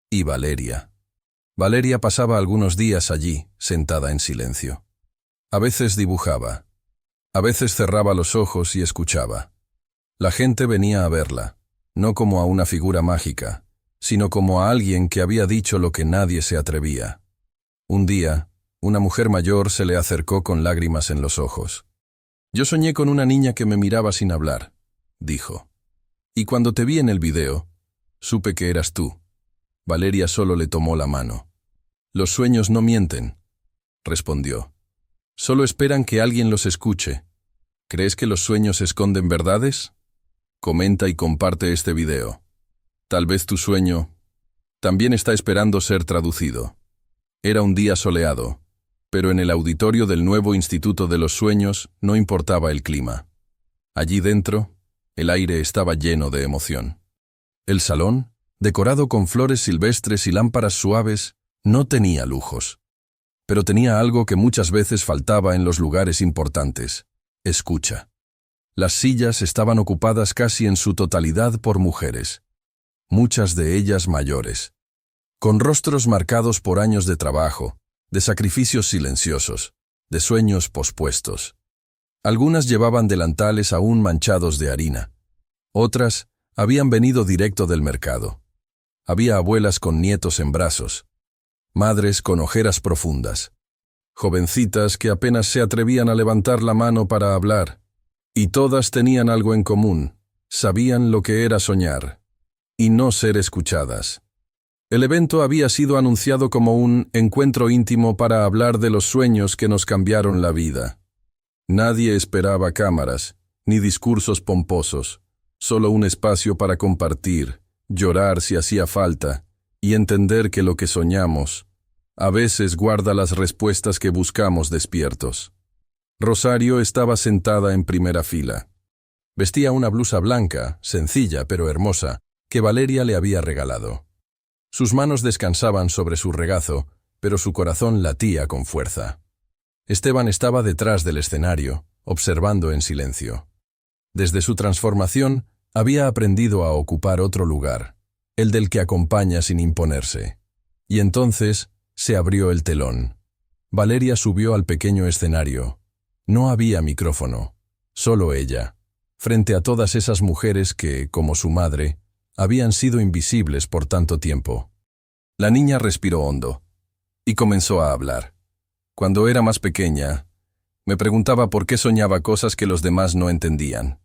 Speaker 1: Y Valeria. Valeria pasaba algunos días allí, sentada en silencio. A veces dibujaba. A veces cerraba los ojos y escuchaba. La gente venía a verla, no como a una figura mágica, sino como a alguien que había dicho lo que nadie se atrevía. Un día, una mujer mayor se le acercó con lágrimas en los ojos. «Yo soñé con una niña que me miraba sin hablar», dijo. «Y cuando te vi en el video, supe que eras tú». Valeria solo le tomó la mano. «Los sueños no mienten», respondió. «Solo esperan que alguien los escuche. ¿Crees que los sueños esconden verdades? Comenta y comparte este video. Tal vez tu sueño también está esperando ser traducido». Era un día soleado, pero en el auditorio del nuevo Instituto de los Sueños no importaba el clima. Allí dentro, el aire estaba lleno de emoción. El salón, decorado con flores silvestres y lámparas suaves, no tenía lujos. Pero tenía algo que muchas veces faltaba en los lugares importantes: escucha. Las sillas estaban ocupadas casi en su totalidad por mujeres, muchas de ellas mayores, con rostros marcados por años de trabajo, de sacrificios silenciosos, de sueños pospuestos. Algunas llevaban delantales aún manchados de harina. Otras habían venido directo del mercado. Había abuelas con nietos en brazos, madres con ojeras profundas, jovencitas que apenas se atrevían a levantar la mano para hablar. Y todas tenían algo en común: sabían lo que era soñar y no ser escuchadas. El evento había sido anunciado como un encuentro íntimo para hablar de los sueños que nos cambiaron la vida. Nadie esperaba cámaras, ni discursos pomposos, solo un espacio para compartir, llorar si hacía falta, y entender que lo que soñamos, a veces guarda las respuestas que buscamos despiertos. Rosario estaba sentada en primera fila. Vestía una blusa blanca, sencilla pero hermosa, que Valeria le había regalado. Sus manos descansaban sobre su regazo, pero su corazón latía con fuerza. Esteban estaba detrás del escenario, observando en silencio. Desde su transformación, había aprendido a ocupar otro lugar, el del que acompaña sin imponerse. Y entonces se abrió el telón. Valeria subió al pequeño escenario. No había micrófono, solo ella, frente a todas esas mujeres que, como su madre, habían sido invisibles por tanto tiempo. La niña respiró hondo y comenzó a hablar. Cuando era más pequeña, me preguntaba por qué soñaba cosas que los demás no entendían.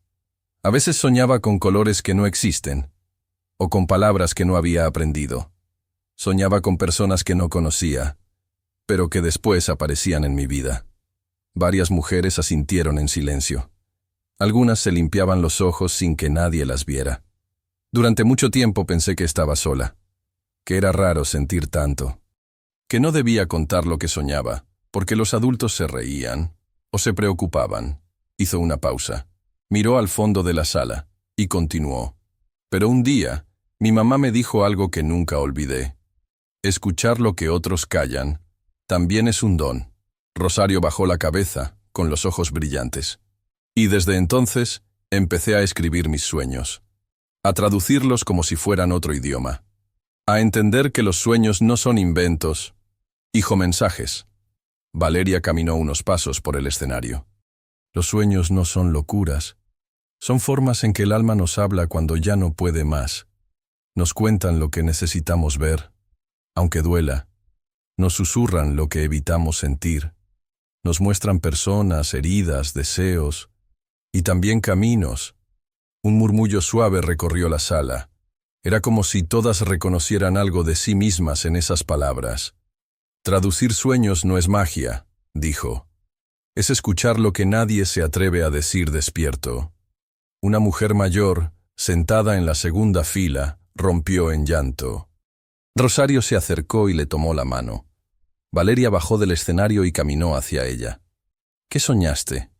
Speaker 1: A veces soñaba con colores que no existen, o con palabras que no había aprendido. Soñaba con personas que no conocía, pero que después aparecían en mi vida. Varias mujeres asintieron en silencio. Algunas se limpiaban los ojos sin que nadie las viera. Durante mucho tiempo pensé que estaba sola, que era raro sentir tanto, que no debía contar lo que soñaba, porque los adultos se reían o se preocupaban. Hizo una pausa, miró al fondo de la sala y continuó. Pero un día, mi mamá me dijo algo que nunca olvidé. Escuchar lo que otros callan también es un don. Rosario bajó la cabeza, con los ojos brillantes. Y desde entonces, empecé a escribir mis sueños, a traducirlos como si fueran otro idioma, a entender que los sueños no son inventos, mensajes. Valeria caminó unos pasos por el escenario. Los sueños no son locuras, son formas en que el alma nos habla cuando ya no puede más. Nos cuentan lo que necesitamos ver, aunque duela. Nos susurran lo que evitamos sentir. Nos muestran personas, heridas, deseos, y también caminos. Un murmullo suave recorrió la sala. Era como si todas reconocieran algo de sí mismas en esas palabras. Traducir sueños no es magia, dijo. Es escuchar lo que nadie se atreve a decir despierto. Una mujer mayor, sentada en la segunda fila, rompió en llanto. Rosario se acercó y le tomó la mano. Valeria bajó del escenario y caminó hacia ella. ¿Qué soñaste?,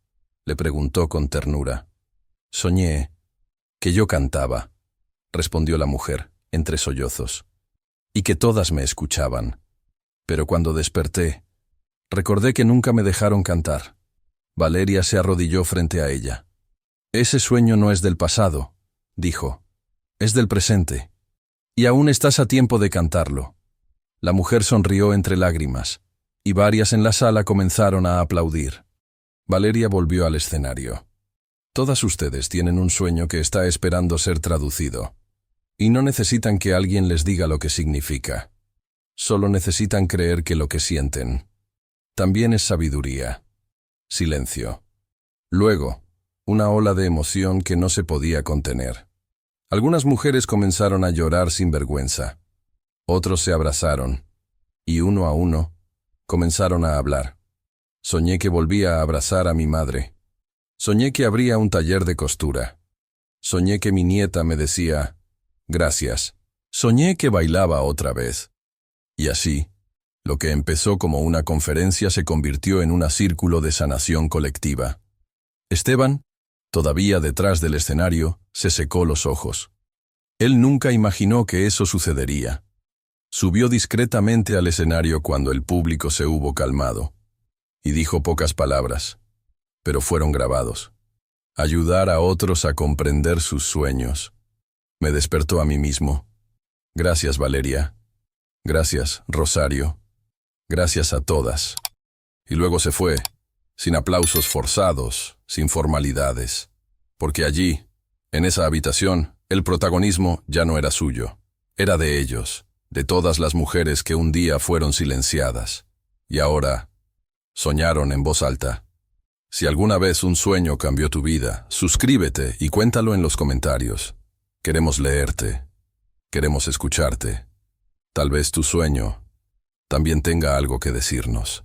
Speaker 1: le preguntó con ternura. Soñé que yo cantaba, respondió la mujer, entre sollozos, y que todas me escuchaban. Pero cuando desperté, recordé que nunca me dejaron cantar. Valeria se arrodilló frente a ella. Ese sueño no es del pasado, dijo, es del presente, y aún estás a tiempo de cantarlo. La mujer sonrió entre lágrimas, y varias en la sala comenzaron a aplaudir. Valeria volvió al escenario. Todas ustedes tienen un sueño que está esperando ser traducido, y no necesitan que alguien les diga lo que significa. Solo necesitan creer que lo que sienten también es sabiduría. Silencio. Luego, una ola de emoción que no se podía contener. Algunas mujeres comenzaron a llorar sin vergüenza. Otros se abrazaron, y uno a uno, comenzaron a hablar. Soñé que volvía a abrazar a mi madre. Soñé que abría un taller de costura. Soñé que mi nieta me decía, gracias. Soñé que bailaba otra vez. Y así, lo que empezó como una conferencia se convirtió en un círculo de sanación colectiva. Esteban, todavía detrás del escenario, se secó los ojos. Él nunca imaginó que eso sucedería. Subió discretamente al escenario cuando el público se hubo calmado, y dijo pocas palabras, pero fueron grabados. Ayudar a otros a comprender sus sueños. Me despertó a mí mismo. Gracias, Valeria. Gracias, Rosario. Gracias a todas. Y luego se fue, sin aplausos forzados, sin formalidades, porque allí, en esa habitación, el protagonismo ya no era suyo, era de ellos, de todas las mujeres que un día fueron silenciadas, y ahora soñaron en voz alta. Si alguna vez un sueño cambió tu vida, suscríbete y cuéntalo en los comentarios. Queremos leerte, queremos escucharte. Tal vez tu sueño también tenga algo que decirnos.